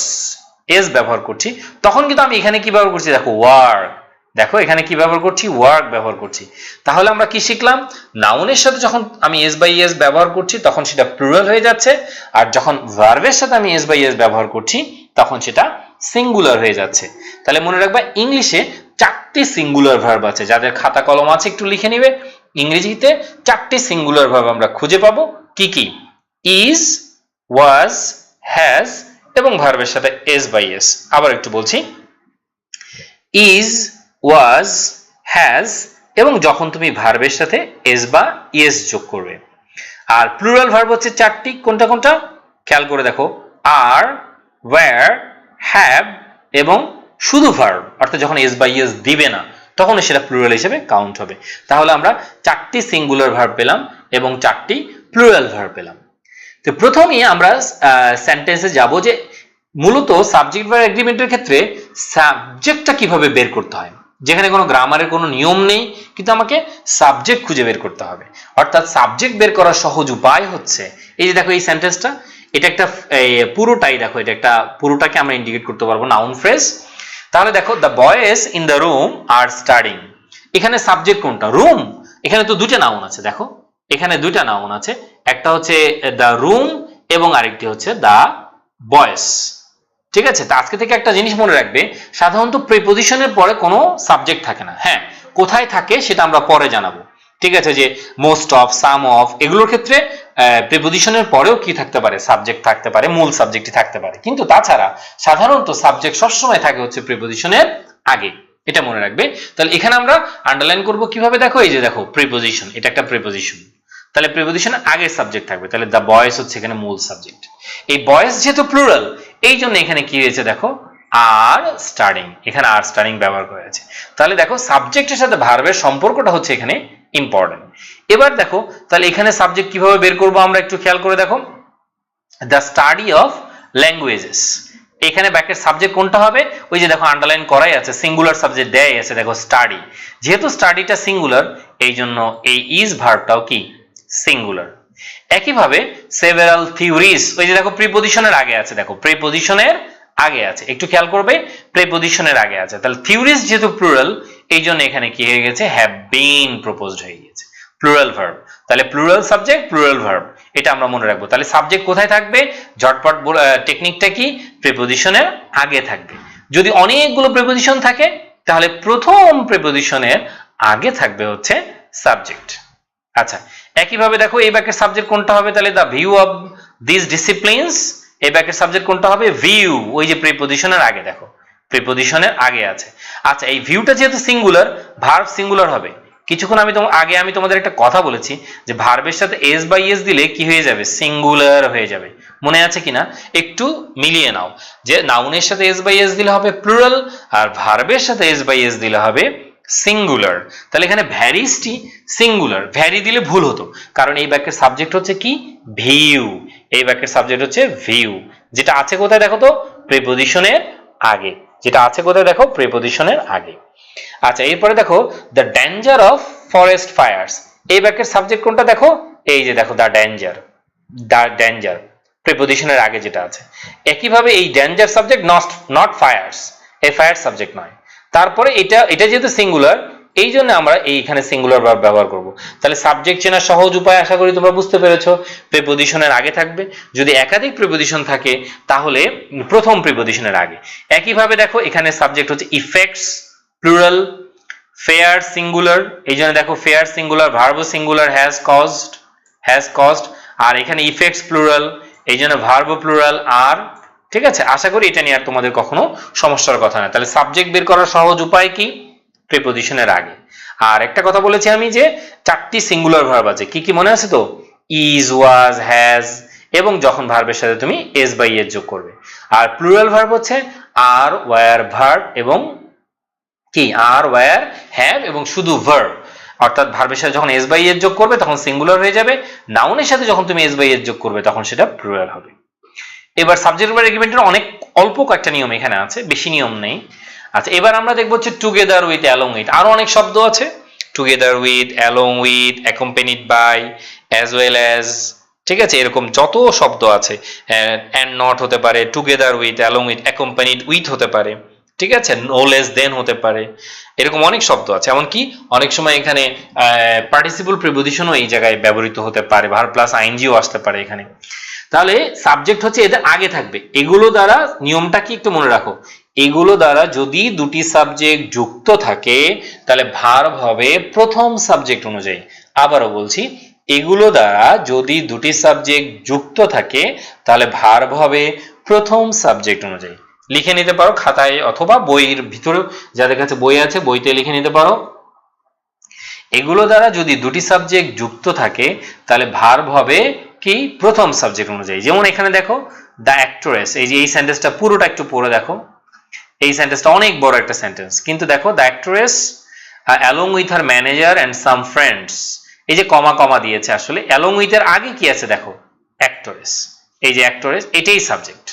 এস ব্যবহার করছি, তখন কিন্তু আমি এখানে কি ব্যবহার করছি, দেখো ওয়ার্ক। দেখো এখানে কি ব্যবহার করছি, ওয়ার্ক ব্যবহার করছি। তাহলে আমরা কি শিখলাম, নাউনের সাথে যখন আমি এস বাই এস ব্যবহার করছি তখন সেটা প্লুরাল হয়ে যাচ্ছে, আর যখন ভার্বের সাথে আমি এস বাই এস ব্যবহার করছি তখন সেটা সিঙ্গুলার হয়ে যাচ্ছে। তাহলে মনে রাখবা, ইংলিশে 4টি সিঙ্গুলার ভার্ব আছে, যাদের খাতা কলম আছে একটু লিখে নিবে। ইংরেজিতে 4টি সিঙ্গুলার ভার্ব আমরা খুঁজে পাবো, কি কি, ইজ, ওয়াজ, হ্যাজ এবং ভার্বের সাথে এস বাই এস। আবার একটু বলছি, ইজ, ওয়াজ, হ্যাজ এবং যখন তুমি ভার্বের সাথে এস বা ইএস যোগ করবে। আর প্লুরাল ভার্ব হচ্ছে 4টি, কোনটা কোনটা খেয়াল করে দেখো, আর, ওয়্যার, হ্যাভ এবং শুধু ভার্ব, অর্থাৎ যখন এস বা ইএস দিবে না তখন সেটা প্লুরাল হিসেবে কাউন্ট হবে। তাহলে আমরা 4টি সিঙ্গুলার ভার্ব পেলাম এবং 4টি প্লুরাল ভার্ব পেলাম। তো প্রথমেই আমরা সেন্টেন্সে যাব যে মূলত সাবজেক্ট ভার্ব এগ্রিমেন্টের ক্ষেত্রে সাবজেক্টটা কিভাবে বের করতে হয়, যেখানে কোনো গ্রামারের কোনো নিয়ম নেই, কিন্তু আমাকে সাবজেক্ট খুঁজে বের করতে হবে। অর্থাৎ সাবজেক্ট বের করার সহজ উপায় হচ্ছে, এই যে দেখো এই সেন্টেন্সটা, এটা একটা পুরোটাই দেখো, এটা একটা পুরোটাকে আমরা ইন্ডিকেট করতে পারবো নাউন ফ্রেজ। তাহলে দেখো, the boys in the room are studying, এখানে সাবজেক্ট কোনটা, রুম। এখানে তো দুইটা নাউন আছে, দেখো এখানে দুইটা নাউন আছে, একটা হচ্ছে দ্য রুম এবং আরেকটি হচ্ছে দ্য বয়েজ। ঠিক আছে, তো আজকে থেকে একটা জিনিস মনে রাখবে, সাধারণত প্রিপোজিশনের পরে কোনো সাবজেক্ট থাকে না। হ্যাঁ, কোথায় থাকে সেটা আমরা পরে জানাবো। ঠিক আছে, যে মোস্ট অফ, সাম অফ, এগুলোর ক্ষেত্রে প্রিপোজিশনের পরেও কি থাকতে পারে, সাবজেক্ট থাকতে পারে, মূল সাবজেক্টই থাকতে পারে, কিন্তু তাছাড়া সাধারণত সাবজেক্ট সবসময় থাকে হচ্ছে প্রিপোজিশনের আগে, এটা মনে রাখবে। তাহলে এখানে আমরা আন্ডারলাইন করব কিভাবে, দেখো এই যে দেখো প্রিপোজিশন, এটা একটা প্রিপোজিশন, তাহলে প্রিপোজিশনের আগে সাবজেক্ট থাকবে, তাহলে দ্য বয়েজ হচ্ছে এখানে মূল সাবজেক্ট। এই বয়েজ যেহেতু প্লুরাল, এই জন্য এখানে কি হয়েছে দেখো আর স্টাডিং, এখানে আর স্টাডিং ব্যবহার করা আছে। তাহলে দেখো সাবজেক্টের সাথে ভার্বের সম্পর্কটা হচ্ছে এখানে ইম্পর্টেন্ট। এবার দেখো তাহলে এখানে সাবজেক্ট কিভাবে বের করবো আমরা একটু খেয়াল করে দেখো, দ্য স্টাডি অফ ল্যাঙ্গুয়েজেস, এখানে ব্যাকের সাবজেক্ট কোনটা হবে, ওই যে দেখো আন্ডারলাইন করাই আছে, সিঙ্গুলার সাবজেক্ট দেয় আছে, দেখো স্টাডি, যেহেতু স্টাডিটা সিঙ্গুলার এই জন্য এই ইজ ভার্বটাও কি সিঙ্গুলার। একইভাবে সেভারাল থিওরিজ, ওই যে দেখো প্রিপজিশনের আগে আছে, দেখো প্রিপজিশনের আগে আছে, একটু খেয়াল করবে প্রিপজিশনের আগে আছে, তাহলে থিওরিজ যেহেতু প্লুরাল এই জন্য এখানে কি হয়ে গেছে, হ্যাভ বিন প্রপোজড হয়ে গেছে, প্লুরাল ভার্ব। তাহলে প্লুরাল সাবজেক্ট প্লুরাল ভার্ব, এটা আমরা মনে রাখবো। তাহলে সাবজেক্ট কোথায় থাকবে, ঝটপট টেকনিকটা কি, প্রিপজিশনের আগে থাকবে। যদি অনেকগুলো প্রিপজিশন থাকে তাহলে প্রথম প্রিপজিশনের আগে থাকবে হচ্ছে সাবজেক্ট। আচ্ছা, একইভাবে দেখো এই ব্যাকের সাবজেক্ট কোনটা হবে, তাহলে the view of this disciplines, এই ব্যাকের সাবজেক্ট কোনটা হবে, ভিউ, ওই যে প্রিপজিশনের আগে, দেখো প্রিপজিশনের আগে আছে। আচ্ছা, এই ভিউটা যেহেতু সিঙ্গুলার, ভার্ব সিঙ্গুলার হবে। কিছুক্ষণ আগে আমি তোমাদের একটা কথা বলেছি যে ভার্বের সাথে এস বাই এস দিলে কি হয়ে যাবে, সিঙ্গুলার হয়ে যাবে, মনে আছে কিনা একটু মিলিয়ে নাও, যে নাউনের সাথে এস বাই এস দিলে হবে প্লুরাল, আর ভার্বের সাথে এস বাই এস দিলে হবে সিঙ্গুলার। তাহলে এখানে ভ্যারিসটি সিঙ্গুলার, ভ্যারি দিলে ভুল হতো, কারণ এই বাক্যের সাবজেক্ট হচ্ছে কি, ভিউ, এই বাক্যের সাবজেক্ট হচ্ছে ভিউ, যেটা আছে কোথায় দেখো তো, প্রিপজিশনের আগে, যেটা আছে কোথায় দেখো, প্রিপজিশনের আগে। আচ্ছা, এরপরে দেখো the danger of forest fires, এই বাক্যের সাবজেক্ট কোনটা দেখো, এই যে দেখো দ্য ডেঞ্জার, দ্য ডেঞ্জার প্রিপজিশনের আগে যেটা আছে। একইভাবে এই ডেঞ্জার সাবজেক্ট, নট ফায়ার্স, এই ফায়ার সাবজেক্ট নয়। তারপরে এটা যেহেতু সিঙ্গুলার এই জন্য আমরা এইখানে সিঙ্গুলার ভার্ব ব্যবহার করব। তাহলে সাবজেক্ট চেনার সহজ উপায় আশা করি তোমরা বুঝতে পেরেছো, প্রিপজিশনের আগে থাকবে, যদি একাধিক প্রিপজিশন থাকে তাহলে প্রথম প্রিপজিশনের আগে। একইভাবে দেখো এখানে সাবজেক্ট হচ্ছে ইফেক্টস প্লুরাল, ফেয়ার সিঙ্গুলার, এই জন্য দেখো ফেয়ার সিঙ্গুলার, ভার্বও সিঙ্গুলার, হ্যাজ কজড, আর এখানে ইফেক্টস প্লুরাল এই জন্য ভার্বও প্লুরাল আর, ঠিক আছে। আশা করি এটা নিয়ে আর তোমাদের কখনো সমস্যার কথা না। তাহলে সাবজেক্ট বের করার সহজ উপায় কি, প্রিপজিশনের আগে। আর একটা কথা বলেছি আমি যে 4টি সিঙ্গুলার ভার্ব আছে, কি কি মনে আছে তো, ইজ, ওয়াজ, হ্যাজ, এবং যখন ভার্বের সাথে তুমি এস বাই এস যোগ করবে। আর প্লুরাল ভার্ব হচ্ছে আর, ওয়্যার, ভার্ব এবং কি, আর, ওয়্যার, হ্যাভ এবং শুধু ভার্ব, অর্থাৎ ভার্বের সাথে যখন এস বাই এস যোগ করবে তখন সিঙ্গুলার হয়ে যাবে, নাউনের সাথে যখন তুমি এস বাই এস যোগ করবে তখন সেটা প্লুরাল হবে। এবার সাবজেক্ট ভার্ব এগ্রিমেন্টের অনেক অল্প কয়েকটা নিয়ম এখানে আছে, বেশি নিয়ম নেই। আচ্ছা, এবার আমরা দেখবো হচ্ছে টুগেদার উইথ, অ্যালং উইথ, আরো অনেক শব্দ আছে, together with, along with, accompanied by, as well as, ঠিক আছে, এরকম যত শব্দ আছে, অ্যান্ড নট হতে পারে, together with, along with, accompanied with হতে পারে, ঠিক আছে, নো লেস দেন হতে পারে, এরকম অনেক শব্দ আছে। এমনকি অনেক সময় এখানে পার্টিসিপল প্রিপজিশনও এই জায়গায় ব্যবহৃত হতে পারে, ভার্ব প্লাস আইএনজিও আসতে পারে এখানে। তাহলে সাবজেক্ট হচ্ছে এদের আগে থাকবে, এগুলো দ্বারা নিয়মটা কি একটু মনে রাখো, এগুলো দ্বারা যদি দুটি সাবজেক্ট যুক্ত থাকে তাহলে ভার্ব হবে প্রথম সাবজেক্ট অনুযায়ী। আবারও বলছি, এগুলো দ্বারা যদি দুটি সাবজেক্ট যুক্ত থাকে তাহলে ভার্ব হবে প্রথম সাবজেক্ট অনুযায়ী। লিখে নিতে পারো খাতায় অথবা বইয়ের ভিতরে, যাদের কাছে বই আছে বইতে লিখে নিতে পারো। এগুলো দ্বারা যদি দুটি সাবজেক্ট যুক্ত থাকে তাহলে ভার্ব হবে কি, প্রথম সাবজেক্ট অনুযায়ী। যেমন এখানে দেখো দ্য অ্যাক্ট্রেস, এই যে এই সেন্টেন্সটা পুরোটা একটু পড়ে দেখো, এই সেন্টেন্সটা অনেক বড় একটা সেন্টেন্স, কিন্তু দেখো the actress along with her manager and some friends, এই যে কমা কমা দিয়েছে, আসলে অ্যালং উইথ এর আগে কি আছে দেখো, অ্যাক্ট্রেস, এই যে অ্যাক্ট্রেস এটাই সাবজেক্ট।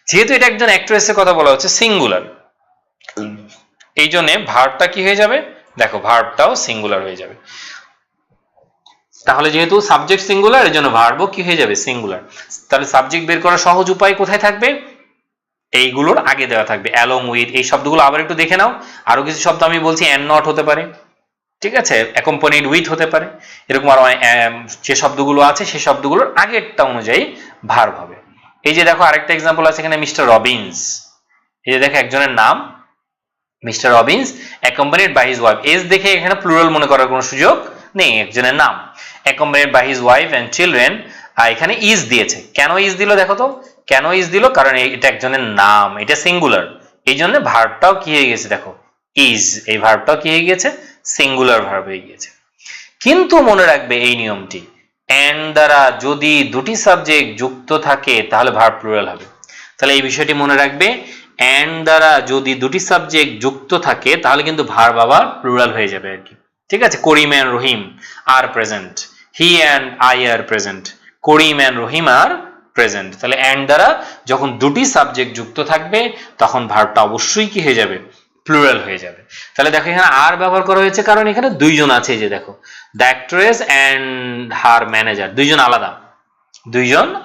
যেহেতু এটা একজন অ্যাক্ট্রেসের কথা বলা হচ্ছে সিঙ্গুলার, এই জন্য ভার্বটা কি হয়ে যাবে, দেখো ভার্বটাও সিঙ্গুলার হয়ে যাবে। তাহলে যেহেতু সাবজেক্ট সিঙ্গুলার এর জন্য ভার্বও কি হয়ে যাবে, সিঙ্গুলার। তাহলে সাবজেক্ট বের করার সহজ উপায় কোথায় থাকবে, এইগুলোর আগে দেওয়া থাকবে, অ্যালং উইথ, এই শব্দগুলো আবার একটু দেখে নাও। আরো কিছু শব্দ আমি বলছি, অ্যান্ড নট হতে পারে, ঠিক আছে, অ্যাকম্পানিড উইথ হতে পারে, এরকম আরো যে শব্দগুলো আছে সেই শব্দগুলোর আগেরটা অনুযায়ী ভার্ব হবে। এই যে দেখো আরেকটা এক্সাম্পল আছে এখানে, মিস্টার রবিন্স, এই যে দেখো একজনের নাম mister Robins, accompanied by his wife, S দেখে এখানে প্লুরাল মনে করার কোনো সুযোগ নেই, একজনের নাম, accompanied by his wife and children, আর এখানে ইজ দিয়েছে। কেন ইজ দিল দেখো তো, কেন ইজ দিল, কারণ এটা একজনের নাম, এটা সিঙ্গুলার, এই জন্য ভার্বটাও কি হয়ে গেছে দেখো, ইজ, এই ভার্বটাও কি হয়ে গেছে, সিঙ্গুলার ভার্ব হয়ে গিয়েছে। কিন্তু মনে রাখবে এই নিয়মটি, এন্ড দ্বারা যদি দুটি সাবজেক্ট যুক্ত থাকে তাহলে ভার্ব প্লুরাল হবে। তাহলে এই বিষয়টি মনে রাখবে, অ্যান্ড দ্বারা যদি দুটি সাবজেক্ট যুক্ত থাকে তাহলে কিন্তু ভার্ব আবার প্লুরাল হয়ে যাবে আর কি। ঠিক আছে, Karim and Rahim are present, he and I are present, Karim and Rahim are present. তাহলে অ্যান্ড দ্বারা যখন দুটি সাবজেক্ট যুক্ত থাকবে তখন ভার্বটা অবশ্যই কি হয়ে যাবে, প্লুরাল হয়ে যাবে। তাহলে দেখো এখানে আর ব্যবহার করা হয়েছে কারণ এখানে দুইজন আছে, যে দেখো the actress and her manager, দুইজন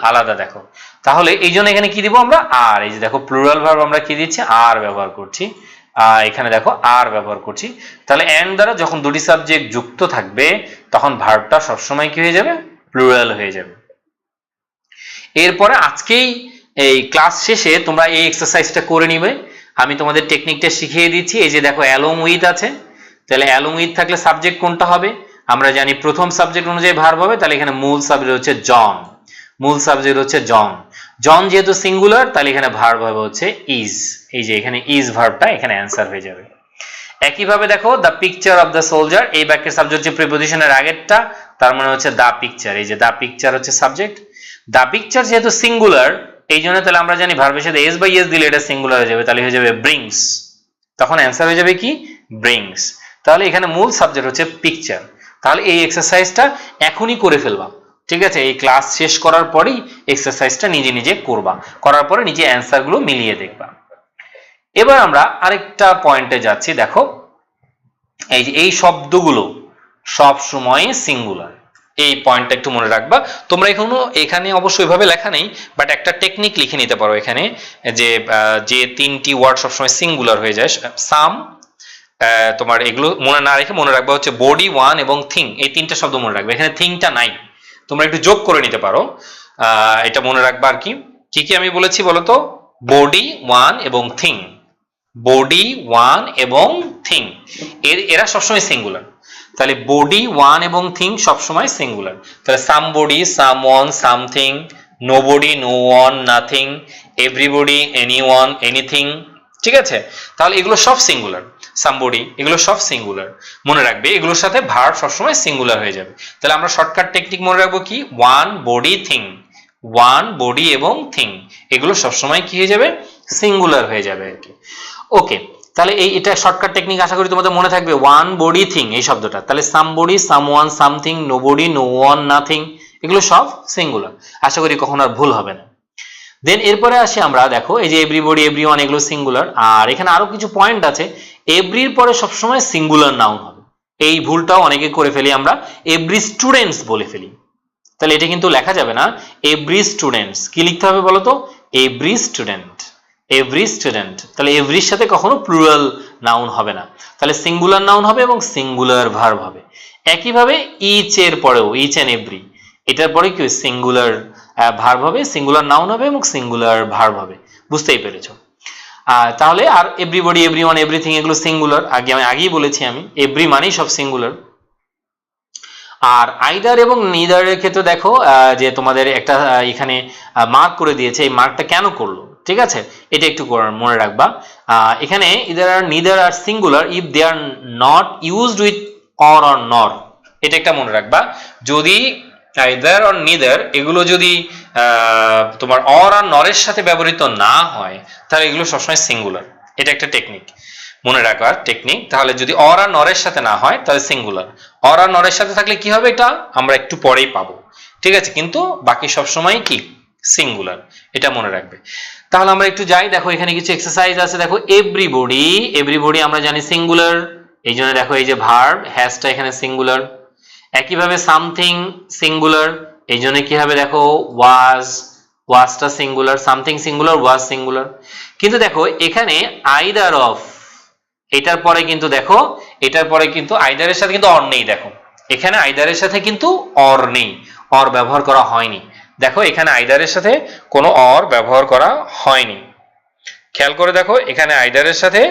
আলাদা দেখো। তাহলে এই জন্য এখানে কি দিব আমরা, আর। এই যে দেখো প্লুরাল ভার্ব আমরা কি দিচ্ছি, আর ব্যবহার করছি, এখানে দেখো আর ব্যবহার করছি। তাহলে অ্যান্ড দ্বারা যখন দুটি সাবজেক্ট যুক্ত থাকবে তখন ভার্বটা সবসময় কি হয়ে যাবে, প্লুরাল হয়ে যাবে। এরপরে আজকেই এই ক্লাস শেষে তোমরা এই এক্সারসাইজটা করে নিবে। আমি তোমাদের টেকনিকটা শিখিয়ে দিচ্ছি। এই যে দেখো অ্যালং উইথ আছে, তাহলে অ্যালং উইথ থাকলে সাবজেক্ট কোনটা হবে, আমরা জানি প্রথম সাবজেক্ট অনুযায়ী ভার্ব হবে। তাহলে এখানে মূল সাবজেক্ট হচ্ছে জন, জন যেহেতু সিঙ্গুলার তাহলে এখানে ভার্ব হবে হচ্ছে ইজ। এই যে এখানে ইজ ভার্বটা এখানে অ্যান্সার হয়ে যাবে। একইভাবে দেখো the picture of the soldier, এই বাক্যের সাবজেক্ট হচ্ছে প্রিপোজিশনের আগেরটা, তার মানে হচ্ছে দ্য পিকচার। এই যে দ্য পিকচার হচ্ছে সাবজেক্ট, দ্য পিকচার যেহেতু সিঙ্গুলার এই জন্য তাহলে আমরা জানি ভার্বের সাথে এস বাই এস দিলে এটা সিঙ্গুলার হয়ে যাবে, তাহলে হয়ে যাবে ব্রিংস, তখন অ্যান্সার হয়ে যাবে কি, ব্রিংস। তাহলে এখানে মূল সাবজেক্ট হচ্ছে পিকচার। তাহলে এই এক্সারসাইজটা এখনই করে ফেলবা, ঠিক আছে, এই ক্লাস শেষ করার পরেই এক্সারসাইজটা নিজে নিজে করবা, করার পরে নিজে অ্যান্সারগুলো মিলিয়ে দেখবা। এবার আমরা আরেকটা পয়েন্টে যাচ্ছি। দেখো এই যে এই শব্দগুলো সব সময় সিঙ্গুলার, এই পয়েন্টটা একটু মনে রাখবা। তোমরা এখানে অবশ্যই ভাবে লেখা নেই, বাট একটা টেকনিক লিখে নিতে পারো এখানে, যে তিনটি ওয়ার্ড সবসময় সিঙ্গুলার হয়ে যায়। সাম, তোমার এগুলো মনে না রেখে মনে রাখবা হচ্ছে বডি, ওয়ান এবং থিং, এই তিনটা শব্দ মনে রাখবে। এখানে থিংটা নাই, তোমরা একটু যোগ করে নিতে পারো, এটা মনে রাখবা আর কি। কি কি আমি বলেছি বলতো, বডি, ওয়ান এবং থিং, বডি, ওয়ান এবং থিং, এরা সবসময় সিঙ্গুলার। তাহলে বডি, ওয়ান এবং থিং সবসময় সিঙ্গুলার। তাহলে somebody, someone, something, nobody, no one, nothing, everybody, anyone, anything, ঠিক আছে। তাহলে এগুলো সব সিঙ্গুলার, সামবডি, এগুলো সব সিঙ্গুলার। মনে রাখবে এগুলোর সাথে ভার্ব সবসময় সিঙ্গুলার হয়ে যাবে। তাহলে আমরা শর্টকাট টেকনিক মনে রাখবো কি, one body thing, one body এবং থিং, এগুলো সবসময় কি হয়ে যাবে, সিঙ্গুলার হয়ে যাবে আর কি। ওকে, তাহলে এটা শর্টকাট টেকনিক আশা করি তোমাদের মনে থাকবে, ওয়ান বডি থিং এই শব্দটা। তাহলে somebody, someone, something, nobody, no one, nothing, এগুলো সব সিঙ্গুলার। আশা করি কখনো আর ভুল হবে না। দেন এরপরে আসি আমরা, দেখো এই যে এভরিবডি, এভরিওয়ান, এগুলো সিঙ্গুলার। আর এখানে আরো কিছু পয়েন্ট আছে, এভরির পরে সবসময় সিঙ্গুলার নাউন হবে। এই ভুলটাও অনেকে করে ফেলি আমরা, এভরি স্টুডেন্টস বলে ফেলি। তাহলে এটা কিন্তু লেখা যাবে না, এভরি স্টুডেন্টস। কি লিখতে হবে বলতো, এভরি স্টুডেন্ট, এভরি স্টুডেন্ট। তাহলে এভরির সাথে কখনো প্লুরাল নাউন হবে না, তাহলে সিঙ্গুলার নাউন হবে এবং সিঙ্গুলার ভার্ব হবে। একইভাবে ইচ এর পরেও, ইচ এন্ড এভরি, এটার পরে কি সিঙ্গুলার ভার্ব হবে, সিঙ্গুলার নাউন হবে এবং সিঙ্গুলার ভার্ব হবে। বুঝতেই পেরেছো? তাহলে আর এভরিবডি, এভরিওয়ান, এভরিথিং, এগুলো সিঙ্গুলার। আমি আগেই বলেছি, এভরি মানেই সব সিঙ্গুলার। আর আইদার এবং নিদারের ক্ষেত্রে দেখো যে তোমাদের একটা এখানে মার্ক করে দিয়েছে, এই মার্কটা কেন করলো, ঠিক আছে, এটা একটু মনে রাখবা। এখানে ইদার আর neither are singular if they are not used with or nor, এটা একটা মনে রাখবা। যদি আইদার আর নিদার এগুলো যদি তোমার অর আর নরের সাথে ব্যবহৃত না হয় তাহলে এগুলো সবসময় সিঙ্গুলার। এটা একটা টেকনিক মনে রাখার টেকনিক। তাহলে যদি অর আর নরের সাথে না হয় তাহলে সিঙ্গুলার, অর আর নরের সাথে থাকলে কি হবে এটা আমরা একটু পরেই পাবো, ঠিক আছে, কিন্তু বাকি সবসময় কি সিঙ্গুলার, এটা মনে রাখবে। তাহলে আমরা একটু যাই, দেখো এখানে কিছু এক্সারসাইজ আছে। দেখো এভরিবডি, এভরিবডি আমরা জানি সিঙ্গুলার, এই জন্য দেখো এই যে ভার্ব হ্যাজটা এখানে সিঙ্গুলার। একইভাবে সামথিং সিঙ্গুলার, এই জন্য কি হবে দেখো ওয়াজ, ওয়াজটা সিঙ্গুলার, সামথিং সিঙ্গুলার, ওয়াজ সিঙ্গুলার। কিন্তু দেখো এখানে আইদার অফ, এটার পরে কিন্তু দেখো, এটার পরে কিন্তু আইদারের সাথে কিন্তু অর নেই। দেখো এখানে আইদারের সাথে কিন্তু অর নেই, অর ব্যবহার করা হয়নি। দেখো এখানে আইদারের সাথে কোনো অর ব্যবহার করা হয়নি, খেয়াল করে দেখো এখানে আইদারের সাথে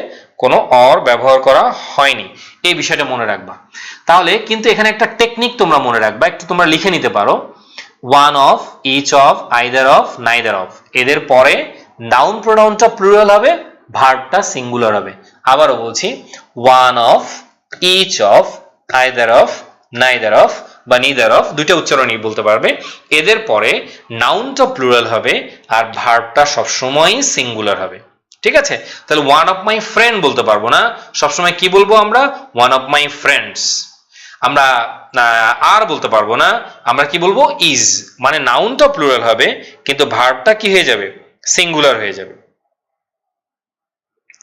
কোনো অর ব্যবহার করা হয়নি, এই বিষয়টা মনে রাখবা। তাহলে কিন্তু এখানে একটা টেকনিক তোমরা মনে রাখবা, একটু তোমরা লিখে নিতে পারো, one of, each of, either of, neither of, এদের পরে নাউন প্রোনাউনটা প্লুরাল হবে, ভার্বটা সিঙ্গুলার হবে। আবারও বলছি, one of, each of, either of, neither of বা নিদার অফ, দুইটা উচ্চারণই বলতে পারবে। এদের পরে নাউনটা প্লুরাল হবে আর ভার্বটা সবসময়ই সিঙ্গুলার হবে। ঠিক আছে, তাহলে ওয়ান অফ মাই ফ্রেন্ড বলতে পারবো না, সবসময় কি বলবো আমরা, ওয়ান অফ মাই ফ্রেন্ডস। আমরা আর বলতে পারবো না, আমরা কি বলবো, ইজ। মানে নাউনটা প্লুরাল হবে কিন্তু ভার্বটা কি হয়ে যাবে, সিঙ্গুলার হয়ে যাবে।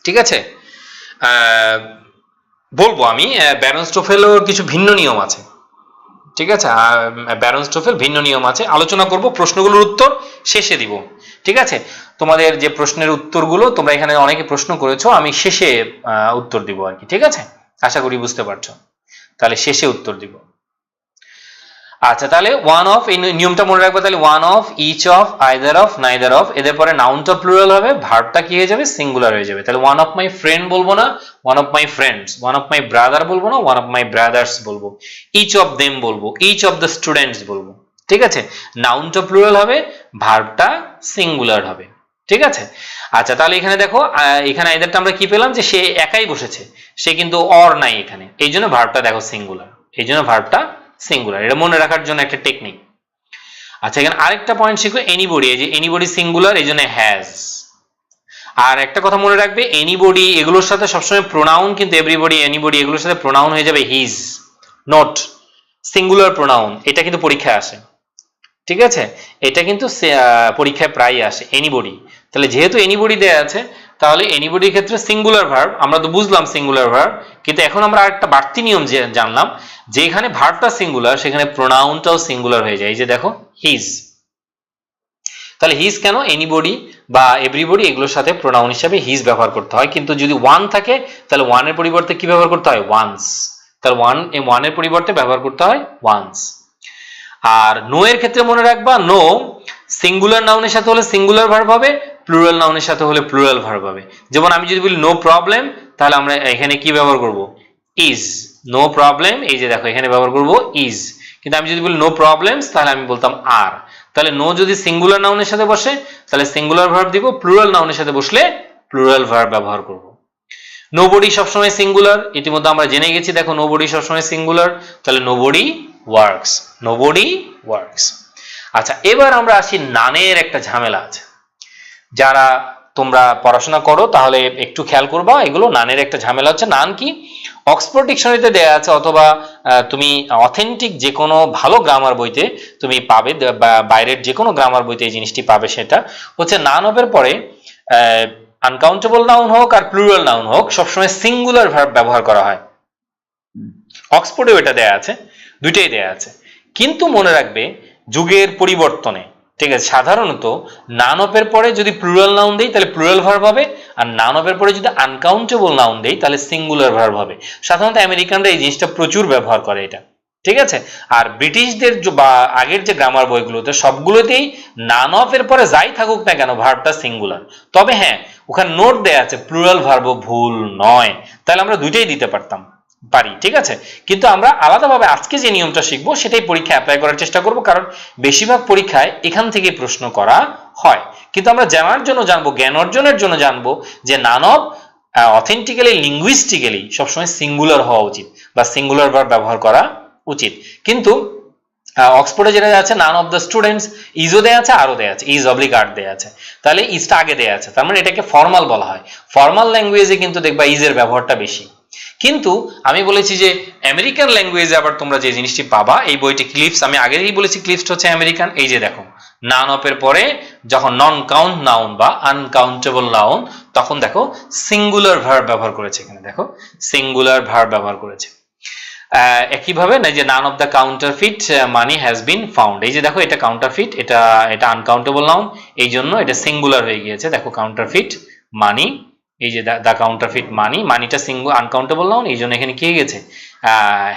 ঠিক আছে, বলবো আমি ব্যারনস্টোফেলের কিছু ভিন্ন নিয়ম আছে। ঠিক আছে, ব্যারনস্টোফেল ভিন্ন নিয়ম আছে, আলোচনা করব, প্রশ্নগুলোর উত্তর শেষে দিব। ঠিক আছে, তোমাদের যে প্রশ্নের উত্তরগুলো তোমরা এখানে অনেকে প্রশ্ন করেছো, আমি শেষে উত্তর দিব আর কি। ঠিক আছে, আশা করি বুঝতে পারছো, তাহলে শেষে উত্তর দিব। আচ্ছা, তাহলে ওয়ান অফ, এই নিয়মটা মনে রাখবো, তাহলে one of, each of, either of, neither of, এদের পরে নাউনটা প্লুরাল হবে, ভার্বটা কি হয়ে যাবে, সিঙ্গুলার হয়ে যাবে। তাহলে ওয়ান অফ মাই ফ্রেন্ড বলবো না, one of my friends, one of my brother বলবো না, ওয়ান অফ মাই ব্রাদার্স বলবো, ইচ অফ দেম বলবো, ইচ অফ দ্য স্টুডেন্টস বলবো। ঠিক আছে, নাউনটা প্লুরাল হবে, ভার্বটা সিঙ্গুলার হবে। ঠিক আছে, আচ্ছা, তাহলে এখানে দেখো, এখানে আইদারটা আমরা কি পেলাম, যে সে একাই বসেছে, সে কিন্তু অর নাই এখানে, এই জন্য ভার্বটা দেখো সিঙ্গুলার, এই জন্য ভার্বটা সিঙ্গুলার, এটা মনে রাখার জন্য একটা টেকনিক। আচ্ছা, এখানে আরেকটা পয়েন্ট শিখো, এনিবডি, এই যে এনিবডি সিঙ্গুলার, এই জন্য হ্যাজ। আর একটা কথা মনে রাখবে, এনিবডি এগুলোর সাথে সবসময় প্রোনাউন কিন্তু এভরিবডি, এনিবডি এগুলোর সাথে প্রোনাউন হয়ে যাবে হিজ, নট সিঙ্গুলার প্রোনাউন, এটা কিন্তু পরীক্ষায় আসে। ঠিক আছে, এটা কিন্তু পরীক্ষায় প্রায়ই আসে, এনিবডি। তাহলে যেহেতু এনিবডি দেয়া আছে, তাহলে এনিবডির ক্ষেত্রে সিঙ্গুলার ভার্ব, আমরা তো বুঝলাম সিঙ্গুলার ভার্ব, কিন্তু এখন আমরা আরেকটা বাড়তি নিয়ম জানলাম, যে এখানে ভার্বটা সিঙ্গুলার, সেখানে প্রোনাউনটাও সিঙ্গুলার হয়ে যায়। এই যে দেখো, হিজ। তাহলে হিজ কেন, এনিবডি বা এভরিবডি এগুলোর সাথে প্রোনাউন হিসাবে হিজ ব্যবহার করতে হয়, কিন্তু যদি ওয়ান থাকে তাহলে ওয়ানের পরিবর্তে কি ব্যবহার করতে হয়, ওয়ান্স। তাহলে ওয়ানের পরিবর্তে ব্যবহার করতে হয় ওয়ান্স। আর নো এর ক্ষেত্রে মনে রাখবা, নো সিঙ্গুলার নাউনের সাথে হলে সিঙ্গুলার ভার্ব হবে, প্লুরাল নাউনের সাথে হলে প্লুরাল ভার্ব হবে। যেমন আমি যদি বলি নো প্রবলেম, তাহলে আমরা এখানে কি ব্যবহার করব, ইজ। নো প্রবলেম, এই যে দেখো এখানে ব্যবহার করব ইজ। কিন্তু আমি যদি বলি নো প্রবলেমস, তাহলে আমি বলতাম আর। তাহলে নো যদি সিঙ্গুলার নাউনের সাথে বসে তাহলে সিঙ্গুলার ভার্ব দিব, প্লুরাল নাউনের সাথে বসলে প্লুরাল ভার্ব ব্যবহার করব। নোবডি সবসময় সিঙ্গুলার, ইতিমধ্যে আমরা জেনে গেছি, দেখো নোবডি সবসময় সিঙ্গুলার, তাহলে নোবডি ওয়ার্কস, নোবডি ওয়ার্কস। আচ্ছা, এবার আমরা আসি, নানের একটা ঝামেলা আছে, যারা তোমরা পড়াশোনা করো তাহলে একটু খেয়াল করবা, এগুলো নানের একটা ঝামেলা হচ্ছে। নান কি, অক্সফোর্ড ডিকশনারিতে দেয়া আছে, অথবা তুমি অথেন্টিক যে কোনো ভালো গ্রামার বইতে তুমি পাবে, বা বাইরের যে কোনো গ্রামার বইতে এই জিনিসটি পাবে, সেটা হচ্ছে নান অফের পরে আনকাউন্টেবল নাউন হোক আর প্লুরাল নাউন হোক, সবসময় সিঙ্গুলার ভার্ব ব্যবহার করা হয়। অক্সফোর্ডেও এটা দেয়া আছে, দুইটাই দেয়া আছে। কিন্তু মনে রাখবে, যুগের পরিবর্তনে, ঠিক আছে, সাধারণত নান অফের পরে যদি প্লুরাল নাউন দেই তাহলে প্লুরাল ভার্ব হবে, আর নান অফের পরে যদি আনকাউন্টেবল নাউন দেই তাহলে সিঙ্গুলার ভার্ব হবে। সাধারণত আমেরিকানরা এই জিনিসটা প্রচুর ব্যবহার করে এটা। ঠিক আছে, আর ব্রিটিশদের বা আগের যে গ্রামার বইগুলোতে সবগুলোতেই নান অফের পরে যাই থাকুক না কেন ভার্বটা সিঙ্গুলার। তবে হ্যাঁ, ওখানে নোট দেয়া আছে প্লুরাল ভার্ব ভুল নয়, তাহলে আমরা দুইটাই দিতে পারি। ঠিক আছে, কিন্তু আমরা আলাদাভাবে আজকে যে নিয়মটা শিখবো সেটাই পরীক্ষায় অ্যাপ্লাই করার চেষ্টা করব, কারণ বেশিরভাগ পরীক্ষায় এখান থেকে প্রশ্ন করা হয়। কিন্তু আমরা জানার জন্য জানবো, জ্ঞান অর্জনের জন্য জানবো যে নান অফ অথেন্টিক্যালি, লিঙ্গুইস্টিক্যালি সবসময় সিঙ্গুলার হওয়া উচিত বা সিঙ্গুলার ভার্ব ব্যবহার করা উচিত। কিন্তু অক্সফোর্ডে যেটা আছে, নান অফ দ্য স্টুডেন্টস, ইজও দেয়া আছে, আরও দেয়া আছে, ইজ অবলিক আর দেয়া আছে, তাহলে ইজটা আগে দেয়া আছে, তার মানে এটাকে ফর্মাল বলা হয়। ফর্মাল ল্যাঙ্গুয়েজে কিন্তু দেখবা ইজের ব্যবহারটা বেশি। কিন্তু আমি বলেছি যে আমেরিকান ল্যাঙ্গুয়েজে আবার তোমরা যে জিনিসটি পাবা, এই বইটি ক্লিপস, আমি আগেই বলেছি ক্লিপস হচ্ছে আমেরিকান। এই যে দেখো, নান অফের পরে যখন নন কাউন্ট নাউন বা আনকাউন্টেবল নাউন, তখন দেখো সিঙ্গুলার ভার্ব ব্যবহার করেছে। এখানে দেখো সিঙ্গুলার ভার্ব ব্যবহার করেছে। একইভাবে না, যে none of the counterfeit money has been found, এই যে দেখো এটা কাউন্টারফিট, এটা আনকাউন্টেবল নাউন, এই জন্য এটা সিঙ্গুলার হয়ে গিয়েছে। দেখো কাউন্টারফিট মানি, এই যে দা কাউন্টারফিট মানি, মানিটা আনকাউন্টেবল নাউন, এই জন্য এখানে কি হয়ে গেছে,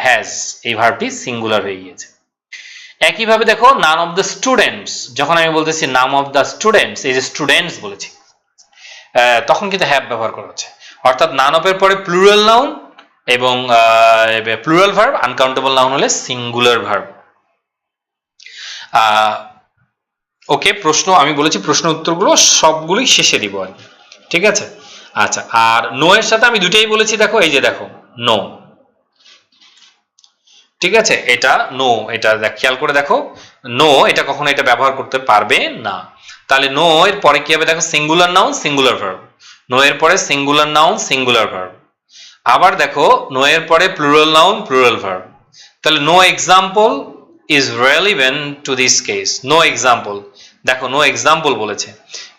হ্যাজ, এই ভার্বটি সিঙ্গুলার হয়ে গিয়েছে। একইভাবে দেখো নান অফ দ্য স্টুডেন্টস, যখন আমি বলতেছি নাম অফ দ্য স্টুডেন্টস, এই যে স্টুডেন্টস বলেছি, তখন কিন্তু হ্যাভ ব্যবহার করা হচ্ছে। অর্থাৎ নান অফের পরে প্লুরাল নাউন এবং প্লুরাল ভার্ব, আনকাউন্টেবল নাউন হলে সিঙ্গুলার ভার্ব। ওকে, প্রশ্ন আমি বলেছি, প্রশ্ন উত্তরগুলো সবগুলোই শেষে দিব আর কি। ঠিক আছে, আচ্ছা, আর নো এর সাথে আমি দুটাই বলেছি, দেখো এই যে দেখো নো, ঠিক আছে, এটা নো, এটা খেয়াল করে দেখো, নো এটা কখনো এটা ব্যবহার করতে পারবে না। তাহলে নো এর পরে কি হবে, দেখো singular noun, singular verb, no এর পরে সিঙ্গুলার নাউন সিঙ্গুলার ভার্ব। আবার দেখো নো এর পরে প্লুরাল নাউন প্লুরাল ভার্ব। তাহলে no example is relevant to this case. No example, দেখো নো এক্সাম্পল বলেছে,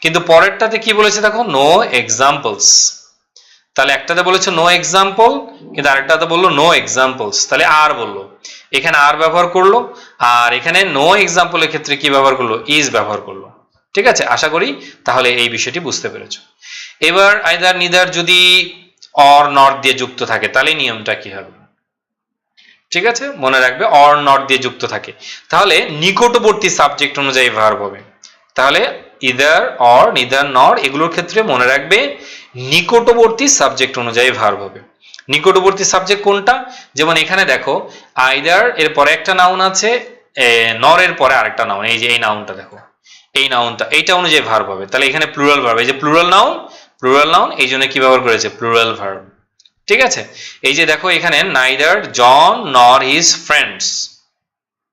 কিন্তু পরেরটাতে কি বলেছে দেখো নো এক্সাম্পলস। তাহলে একটাতে বলেছে নো এক্সাম্পল, কিন্তু আরেকটাতে বললো নো এক্সাম্পলস, তাহলে আর বললো, এখানে আর ব্যবহার করলো, আর এখানে নো এক্সাম্পলের ক্ষেত্রে কি ব্যবহার করলো, ইজ ব্যবহার করলো। ঠিক আছে, আশা করি তাহলে এই বিষয়টি বুঝতে পেরেছো। এবার আইদার নিদার যদি অর নট দিয়ে যুক্ত থাকে তাহলে নিয়মটা কি হবে, ঠিক আছে, মনে রাখবে অর নট দিয়ে যুক্ত থাকে তাহলে নিকটবর্তী সাবজেক্ট অনুযায়ী ভার্ব হবে। তাহলে ইদার অর নিদার নর এগুলোর ক্ষেত্রে মনে রাখবে নিকটবর্তী সাবজেক্ট অনুযায়ী ভার্ব হবে। নিকটবর্তী সাবজেক্ট কোনটা, যেমন এখানে দেখো আইদার এর পরে একটা নাউন আছে, নর এর পরে আরেকটা নাউন, এই যে এই নাউনটা দেখো, এই নাউনটা এইটা অনুযায়ী ভার্ব হবে। তাহলে এখানে প্লুরাল ভার্ব, এই যে প্লুরাল নাউন এই জন্য কি ব্যবহার করেছে, প্লুরাল ভার্ব। ঠিক আছে, এই যে দেখো এখানে নাইদার জন নর হিজ ফ্রেন্ডস,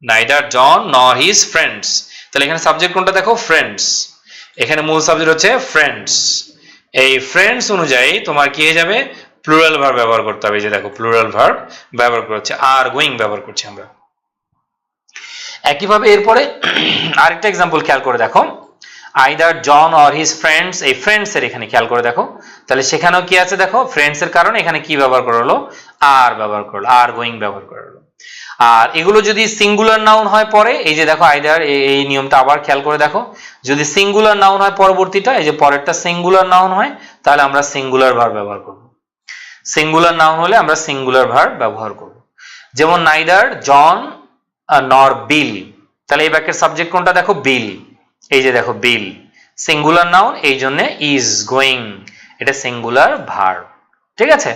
নাইদার জন নর হিজ ফ্রেন্ডস, তাহলে এখানে সাবজেক্ট কোনটা দেখো, ফ্রেন্ডস, এখানে মূল সাবজেক্ট হচ্ছে ফ্রেন্ডস। এই ফ্রেন্ডস অনুযায়ী তোমার কি হয়ে যাবে, প্লুরাল ভার্ব ব্যবহার করতে হবে। এই যে দেখো প্লুরাল ভার্ব ব্যবহার করছে, আর গোয়িং ব্যবহার করছি আমরা। একইভাবে এরপরে আরেকটা এক্সাম্পল খেয়াল করে দেখো, either John or his friends, এই ফ্রেন্ডস এর এখানে খেয়াল করে দেখো, তাহলে সেখানেও কি আছে দেখো, ফ্রেন্ডস এর কারণে এখানে কি ব্যবহার করা হলো, আর ব্যবহার করলো, আর গোয়িং ব্যবহার করা হলো। আর এগুলো যদি সিঙ্গুলার নাউন হয় পরে, এই যে দেখো আইদার, এই নিয়মটা আবার খেয়াল করে দেখো, যদি সিঙ্গুলার নাউন হয় পরবর্তীটা, এই যে পরেরটা সিঙ্গুলার নাউন হয়, তাহলে আমরা সিঙ্গুলার ভার্ব ব্যবহার করব। সিঙ্গুলার নাউন হলে আমরা সিঙ্গুলার ভার্ব ব্যবহার করব। যেমন নাইদার জন নর বিল, তাহলে এই বাক্যের সাবজেক্ট কোনটা দেখো, বিল, এই যে দেখো বিল, সিঙ্গুলার নাউন এই জন্য ইজ গোয়িং, এটা সিঙ্গুলার ভার্ব। ঠিক আছে,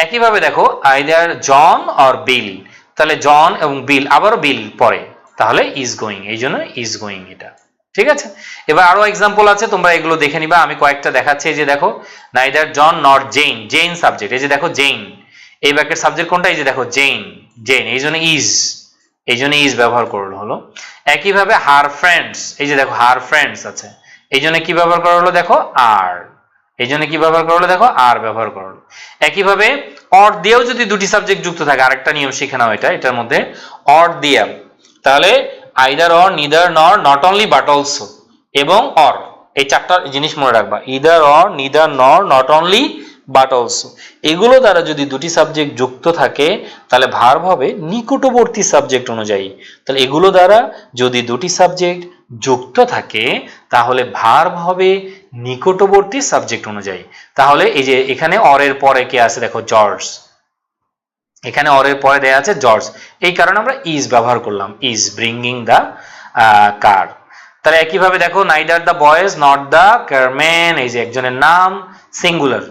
একইভাবে দেখো আইদার জন অর বিল, তাহলে জন এবং বিল, আবারও বিল পরে, তাহলে ইজ গোয়িং, এই জন্য ইজ গোয়িং এটা। ঠিক আছে, এবার আরো এক্সাম্পল আছে, তোমরা এগুলো দেখে নিবা, আমি কয়েকটা দেখাচ্ছি। এই যে দেখো নাইদার জন নর জেইন, জেইন সাবজেক্ট, এই যে দেখো জেইন, এই বাক্যের সাবজেক্ট কোনটা, এই যে দেখো জেইন, জেইন এই জন্য ইজ ব্যবহার করলো হলো। একইভাবে হার ফ্রেন্ডস, এই যে দেখো হার ফ্রেন্ডস আছে, এই জন্য কি ব্যবহার করা হলো দেখো, আর, এই জন্য কি ব্যবহার করা হলো দেখো, আর ব্যবহার করা হলো। একইভাবে অর দিয়েও যদি দুটি সাবজেক্ট যুক্ত থাকে, আরেকটা নিয়ম শিখে নাও এটার মধ্যে, অর দিয়ে, তাহলে আইদার অর নিদার নর নট অনলি বাট অলসো এবং অর, এই চারটা জিনিস মনে রাখবা, ইদার অর নিদার নর নট অনলি বাট অলসো, এগুলো দ্বারা যদি দুটি সাবজেক্ট যুক্ত থাকে তাহলে ভার্ব হবে নিকটবর্তী সাবজেক্ট অনুযায়ী। তাহলে এগুলো দ্বারা যদি দুটি সাবজেক্ট যুক্ত থাকে তাহলে ভার্ব হবে নিকটবর্তী সাবজেক্ট অনুযায়ী। তাহলে এই যে এখানে অরের পরে কে আছে দেখো, জর্জ, এখানে অরের পরে দেয়া আছে জর্জ, এই কারণে আমরা ইজ ব্যবহার করলাম, ইজ ব্রিঙ্গিং দ্য কার। তাহলে একইভাবে দেখো neither the boys not the Carman, এই যে একজনের নাম সিঙ্গুলার।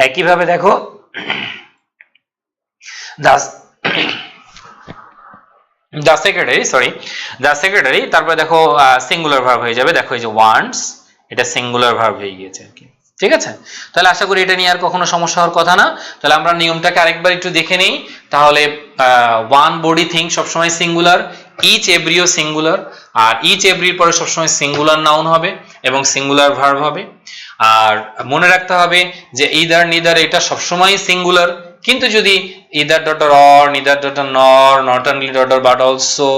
একইভাবে দেখো দ্য সেক্রেটারি, তারপরে দেখো সিঙ্গুলার ভার্ব হয়ে যাবে, দেখো এই যে ওয়ান্টস, এটা সিঙ্গুলার ভার্ব হয়ে গিয়েছে আর কি। ঠিক আছে, তাহলে আশা করি এটা নিয়ে আর কখনো সমস্যা হওয়ার কথা না। তাহলে আমরা নিয়মটাকে আরেকবার একটু দেখে নেই। তাহলে ওয়ান বডি থিং সবসময় সিঙ্গুলার, ইচ এভরিও সিঙ্গুলার, আর ইচ এভরির পরে সবসময় সিঙ্গুলার নাউন হবে এবং সিঙ্গুলার ভার্ব হবে। আর মনে রাখতে হবে যে ইদার নিদার এটা সবসময় সিঙ্গুলার, কিন্তু যদি either daughter or, neither daughter nor, not only daughter but also,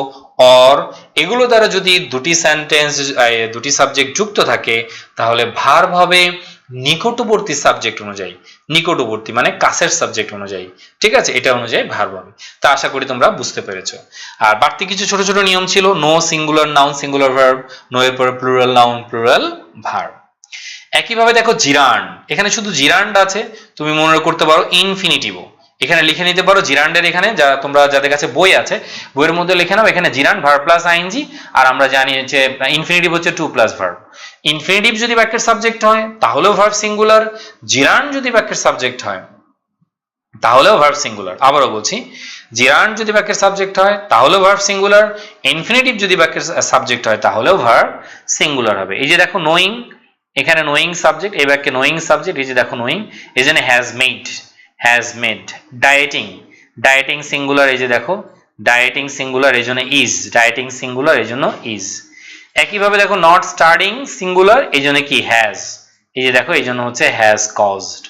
or, এগুলো দ্বারা যদি দুটি সেন্টেন্স, দুটি সাবজেক্ট যুক্ত থাকে তাহলে ভার্ব হবে নিকটবর্তী সাবজেক্ট অনুযায়ী, নিকটবর্তী মানে কাছের সাবজেক্ট অনুযায়ী। ঠিক আছে, এটা অনুযায়ী ভার্ব হবে। তা আশা করি তোমরা বুঝতে পেরেছো। আর বাড়তি কিছু ছোট ছোট নিয়ম ছিল, no singular noun singular verb, no এর পরে প্লুরাল নাউন প্লুরাল ভার্ব। একইভাবে দেখো জিরান্ড, এখানে শুধু জিরান্ড আছে, তুমি মনে করতে পারো ইনফিনিটিভও, এখানে লিখে নিতে পারো জিরান্ডের, এখানে তোমরা যাদের কাছে বই আছে বইয়ের মধ্যে লিখে নাও, এখানে জিরান্ড ভার্ব প্লাস আইএনজি, আর আমরা জানি যে ইনফিনিটিভ হচ্ছে টু প্লাস ভার্ব। ইনফিনিটিভ যদি বাক্যের সাবজেক্ট হয় তাহলেও ভার্ব সিঙ্গুলার, জিরান্ড যদি বাক্যের সাবজেক্ট হয় তাহলেও ভার্ব সিঙ্গুলার। আবারও বলছি, জিরান্ড যদি বাক্যের সাবজেক্ট হয় তাহলেও ভার্ব সিঙ্গুলার, ইনফিনিটিভ যদি বাক্যের সাবজেক্ট হয় তাহলেও ভার্ব সিঙ্গুলার হবে। এই যে দেখো নোয়িং, এখানে নোয়িং সাবজেক্ট, এই বাক্যে নোয়িং সাবজেক্ট, এই যে দেখো নোয়িং, এই জন্য হ্যাজ মেড। ডায়েটিং সিঙ্গুলার, এই যে দেখো ডায়েটিং সিঙ্গুলার, এই জন্য ইজ, ডায়েটিং সিঙ্গুলার এই জন্য ইজ। একইভাবে দেখো নট স্টাডিং সিঙ্গুলার, এই জন্য কি হ্যাজ, এই যে দেখো এই জন্য হচ্ছে হ্যাজ কজড।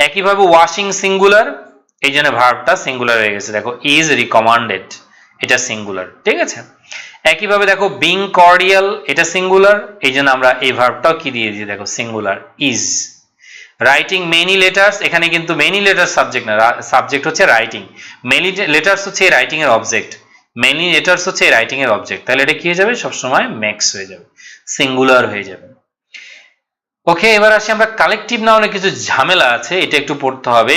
একইভাবে ওয়াশিং সিঙ্গুলার, এই জন্য ভার্বটা সিঙ্গুলার হয়ে গেছে, দেখো ইজ রিকমান্ডেড, এটা সিঙ্গুলার, ঠিক আছে। একইভাবে দেখো বিং কর্ডিয়াল, এটা সিঙ্গুলার, এই জন্য আমরা এই ভার্বটাও কি দিয়ে দিই, দেখো singular is. Writing many letters, এখানে কিন্তু মেনি লেটার সাবজেক্ট না, সাবজেক্ট হচ্ছে রাইটিং, মেনি লেটার্স হচ্ছে রাইটিং এর অবজেক্ট, মেনি লেটার্স হচ্ছে রাইটিং এর অবজেক্ট, তাহলে এটা কি হয়ে যাবে, সবসময় ম্যাক্স হয়ে যাবে, সিঙ্গুলার হয়ে যাবে। ওকে, এবার আসি আমরা কালেকটিভ নাউনে কিছু ঝামেলা আছে, এটা একটু পড়তে হবে,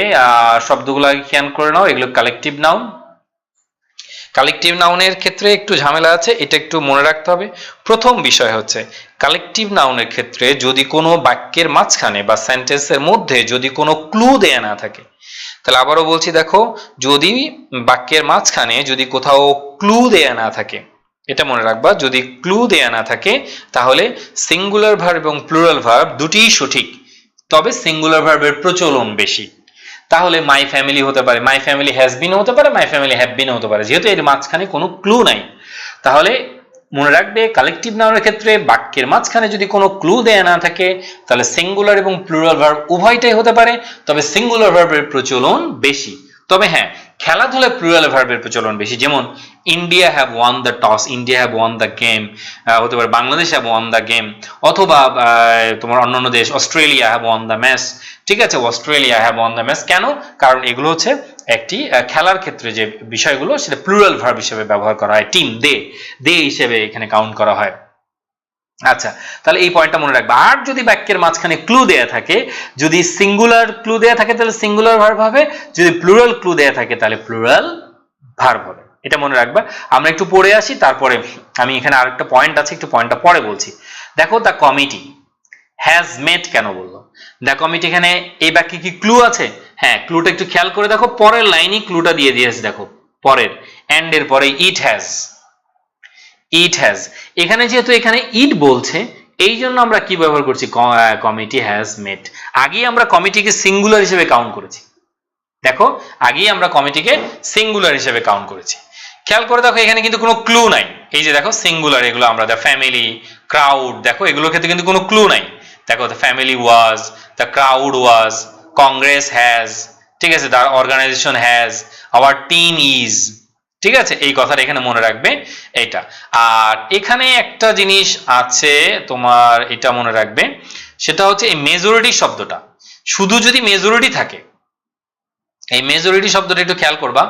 শব্দগুলো আগে খেয়াল করে নাও, এগুলো কালেকটিভ নাউন। কালেকটিভ নাউনের ক্ষেত্রে একটু ঝামেলা আছে, এটা একটু মনে রাখতে হবে। প্রথম বিষয় হচ্ছে কালেকটিভ নাউনের ক্ষেত্রে যদি কোনো বাক্যের মাঝখানে বা সেন্টেন্সের মধ্যে যদি কোনো ক্লু দেয়া না থাকে, তাহলে আবারও বলছি দেখো, যদি বাক্যের মাঝখানে যদি কোথাও ক্লু দেয়া না থাকে, এটা মনে রাখবা, যদি ক্লু দেয়া না থাকে তাহলে সিঙ্গুলার ভার্ব এবং প্লুরাল ভার্ব দুটিই সঠিক, তবে সিঙ্গুলার ভার্বের প্রচলন বেশি। তাহলে মাই ফ্যামিলি হতে পারে, মাই ফ্যামিলি হ্যাজ বিন হতে পারে, মাই ফ্যামিলি হ্যাভ বিন হতে পারে, যেহেতু এর মাঝখানে কোনো ক্লু নাই। তাহলে মনে রাখবে কালেকটিভ নাউনের ক্ষেত্রে বাক্যের মাঝখানে যদি কোনো ক্লু দেয়া না থাকে তাহলে সিঙ্গুলার এবং প্লুরাল ভার্ব উভয়টাই হতে পারে, তবে সিঙ্গুলার ভার্বের প্রচলন বেশি। তবে হ্যাঁ, খেলাধুলায় প্লুরাল ভার্বের প্রচলন বেশি, যেমন India have one the toss, India have one the game, হতে পারে Bangladesh have one the game, অথবা তোমার অন্যান্য দেশ Australia have one the match, ঠিক আছে, Australia have one the match. কেন? কারণ এগুলো হচ্ছে একটি খেলার ক্ষেত্রে যে বিষয়গুলো সেটা প্লুরাল ভার্ব হিসেবে ব্যবহার করা হয়, টিম দে হিসেবে এখানে কাউন্ট করা হয়। আচ্ছা, তাহলে এই পয়েন্টটা মনে রাখবে। আর যদি বাক্যের মাঝখানে ক্লু দেয়া থাকে, যদি সিঙ্গুলার ক্লু দেয়া থাকে তাহলে সিঙ্গুলার ভার্ব হবে, যদি প্লুরাল ক্লু দেয়া থাকে তাহলে প্লুরাল ভার্ব হবে, এটা মনে রাখবা। আমরা একটু পড়ে আসি, তারপরে আমি এখানে আরেকটা পয়েন্ট আছে, একটু পয়েন্টটা পরে বলছি। দেখো দ্য কমিটি হ্যাজ মেট কেন বললো? দ্য কমিটি, এখানে এই বাক্যে কি ক্লু আছে? হ্যাঁ, ক্লুটা একটু খেয়াল করে দেখো, পরের লাইনই ক্লুটা দিয়ে দিয়েছে, দেখো পরের এন্ড এর পরে ইট হ্যাজ, ইট হ্যাজ। এখানে যেহেতু এখানে ইট বলছে, এই জন্য আমরা কি ব্যবহার করছি, কমিটি হ্যাজ মেট। আগেই আমরা কমিটিকে সিঙ্গুলার হিসেবে কাউন্ট করেছি, দেখো আগেই আমরা কমিটিকে সিঙ্গুলার হিসেবে কাউন্ট করেছি। খেয়াল করে দেখো এখানে কিন্তু কোনো ক্লু নাই, এই যে দেখো সিঙ্গুলার, এগুলো আমরা দ্য ফ্যামিলি, ক্রাউড, দেখো এগুলোর ক্ষেত্রে কিন্তু কোনো ক্লু নাই। দেখো the family was, the crowd was, Congress has, ঠিক আছে, the organisation has, our team is, ঠিক আছে, এই কথাটা এখানে মনে রাখবে এটা। আর এখানে একটা জিনিস আছে তোমার, এটা মনে রাখবে, সেটা হচ্ছে এই মেজরিটি শব্দটা, শুধু যদি মেজরিটি থাকে, এই মেজরিটি শব্দটা একটু খেয়াল করবা,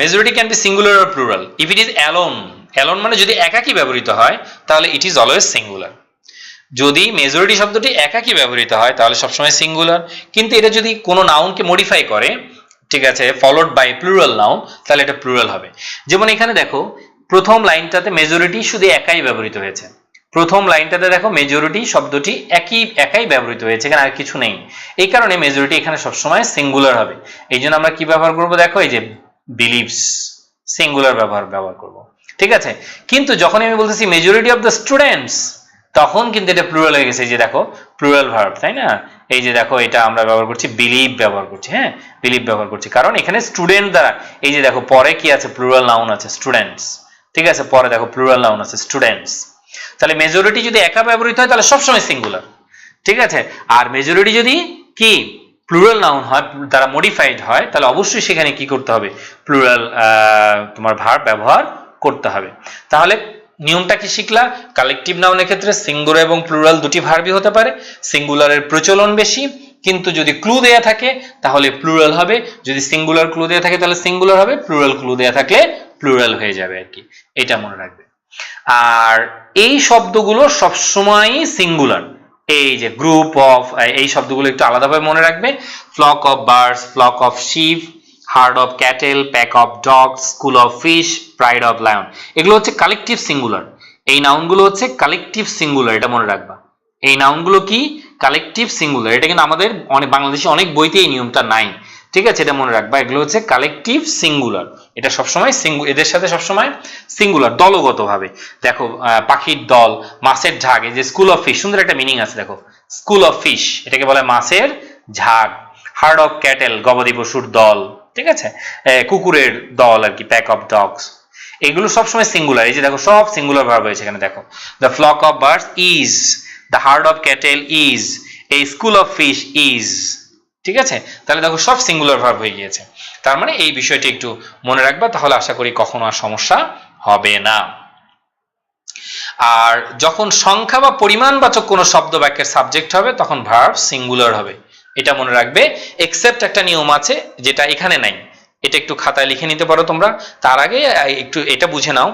majority can be singular or plural. If it is alone, alone মানে যদি একাকী ব্যবহৃত হয় তাহলে ইট ইজ অলওয়েজ সিঙ্গুলার। যদি মেজরিটি শব্দটি একাকী ব্যবহৃত হয় তাহলে সবসময় সিঙ্গুলার, কিন্তু এটা যদি কোনো নাউনকে মডিফাই করে, ঠিক আছে, ফলোড বাই প্লুরাল নাউন, তাহলে এটা প্লুরাল হবে। যেমন এখানে দেখো প্রথম লাইনটাতে মেজরিটি শুধু একাই ব্যবহৃত হয়েছে, প্রথম লাইনটাতে দেখো মেজরিটি শব্দটি একাই ব্যবহৃত হয়েছে, এখানে আর কিছু নেই, এই কারণে মেজরিটি এখানে সবসময় সিঙ্গুলার হবে। এই জন্য আমরা কি ব্যবহার করব, দেখো এই যে বিলিভস, সিঙ্গুলার ব্যবহার করব, ঠিক আছে। কিন্তু যখন আমি বলতেছি মেজরিটি অফ দ্য স্টুডেন্টস, তখন কিন্তু এটা প্লুরাল হয়ে গেছে, এই যে দেখো প্লুরাল ভার্ব, তাই না? এই যে দেখো এটা আমরা ব্যবহার করছি, বিলিভ ব্যবহার করছি, হ্যাঁ বিলিভ ব্যবহার করছি, কারণ এখানে স্টুডেন্ট দ্বারা, এই যে দেখো পরে কি আছে, প্লুরাল নাউন আছে স্টুডেন্টস, ঠিক আছে, পরে দেখো প্লুরাল নাউন আছে স্টুডেন্টস। তাহলে মেজরিটি যদি একা ব্যবহৃত হয় তাহলে সবসময় সিঙ্গুলার, ঠিক আছে। আর মেজরিটি যদি কি প্লুরাল নাউন হয়, তারা মডিফাইড হয়, তাহলে অবশ্যই সেখানে কি করতে হবে, প্লুরাল তোমার ভার্ব ব্যবহার করতে হবে। তাহলে নিয়মটা কি শিখলা? কালেকটিভ নাউনের ক্ষেত্রে সিঙ্গুলার এবং প্লুরাল দুটি ভার্বই হতে পারে, সিঙ্গুলারের প্রচলন বেশি, কিন্তু যদি ক্লু দেয়া থাকে তাহলে প্লুরাল হবে, যদি সিঙ্গুলার ক্লু দেয়া থাকে তাহলে সিঙ্গুলার হবে, প্লুরাল ক্লু দেয়া থাকলে প্লুরাল হয়ে যাবে আর কি, এটা মনে রাখবে। আর এই শব্দগুলো সবসময় সিঙ্গুলার, এই যে গ্রুপ অফ, এই শব্দগুলো একটু আলাদাভাবে মনে রাখবে, flock of birds, flock of sheep, herd of cattle, pack of dogs, school of fish, pride of lion, এগুলো হচ্ছে কালেকটিভ সিঙ্গুলার। এই নাউনগুলো হচ্ছে কালেকটিভ সিঙ্গুলার, এটা মনে রাখবা। এই নাউনগুলো কি কালেকটিভ সিঙ্গুলার, এটা কিন্তু আমাদের অনেক বাংলাদেশে অনেক বইতে এই নিয়মটা নাই, ঠিক আছে, এটা মনে রাখবা। এগুলো হচ্ছে কালেকটিভ সিঙ্গুলার, এটা সবসময় এদের সাথে সবসময় সিঙ্গুলার, দলগতভাবে। দেখো পাখির দল, মাছের ঝাঁক, এই যে স্কুল অফ ফিশ, সুন্দর একটা মিনিং আছে, দেখো স্কুল অফ ফিশ, এটাকে বলে মাছের ঝাঁক। হার্ড অফ ক্যাটেল, গবাদি পশুর দল, ঠিক আছে, কুকুরের দল আর কি, প্যাক অফ ডগস, এগুলো সবসময় সিঙ্গুলার। এই যে দেখো সব সিঙ্গুলার ভার্ব হয়েছে এখানে, দেখো the flock of birds is, the herd of cattle is, a school of fish is, ঠিক আছে? তাহলে দেখো সব সিঙ্গুলার ভার্ব হয়ে গিয়েছে। তার মানে এই বিষয়টি একটু মনে রাখবা, তাহলে আশা করি কখনো আর সমস্যা হবে না। আর যখন সংখ্যা বা পরিমাণবাচক কোনো শব্দ বাক্যের সাবজেক্ট হবে তখন ভার্ব সিঙ্গুলার হবে, এটা মনে রাখবে। এক্সেপ্ট একটা নিয়ম আছে যেটা এখানে নাই, এটা একটু খাতায় লিখে নিতে পারো তোমরা। তার আগে একটু এটা বুঝে নাও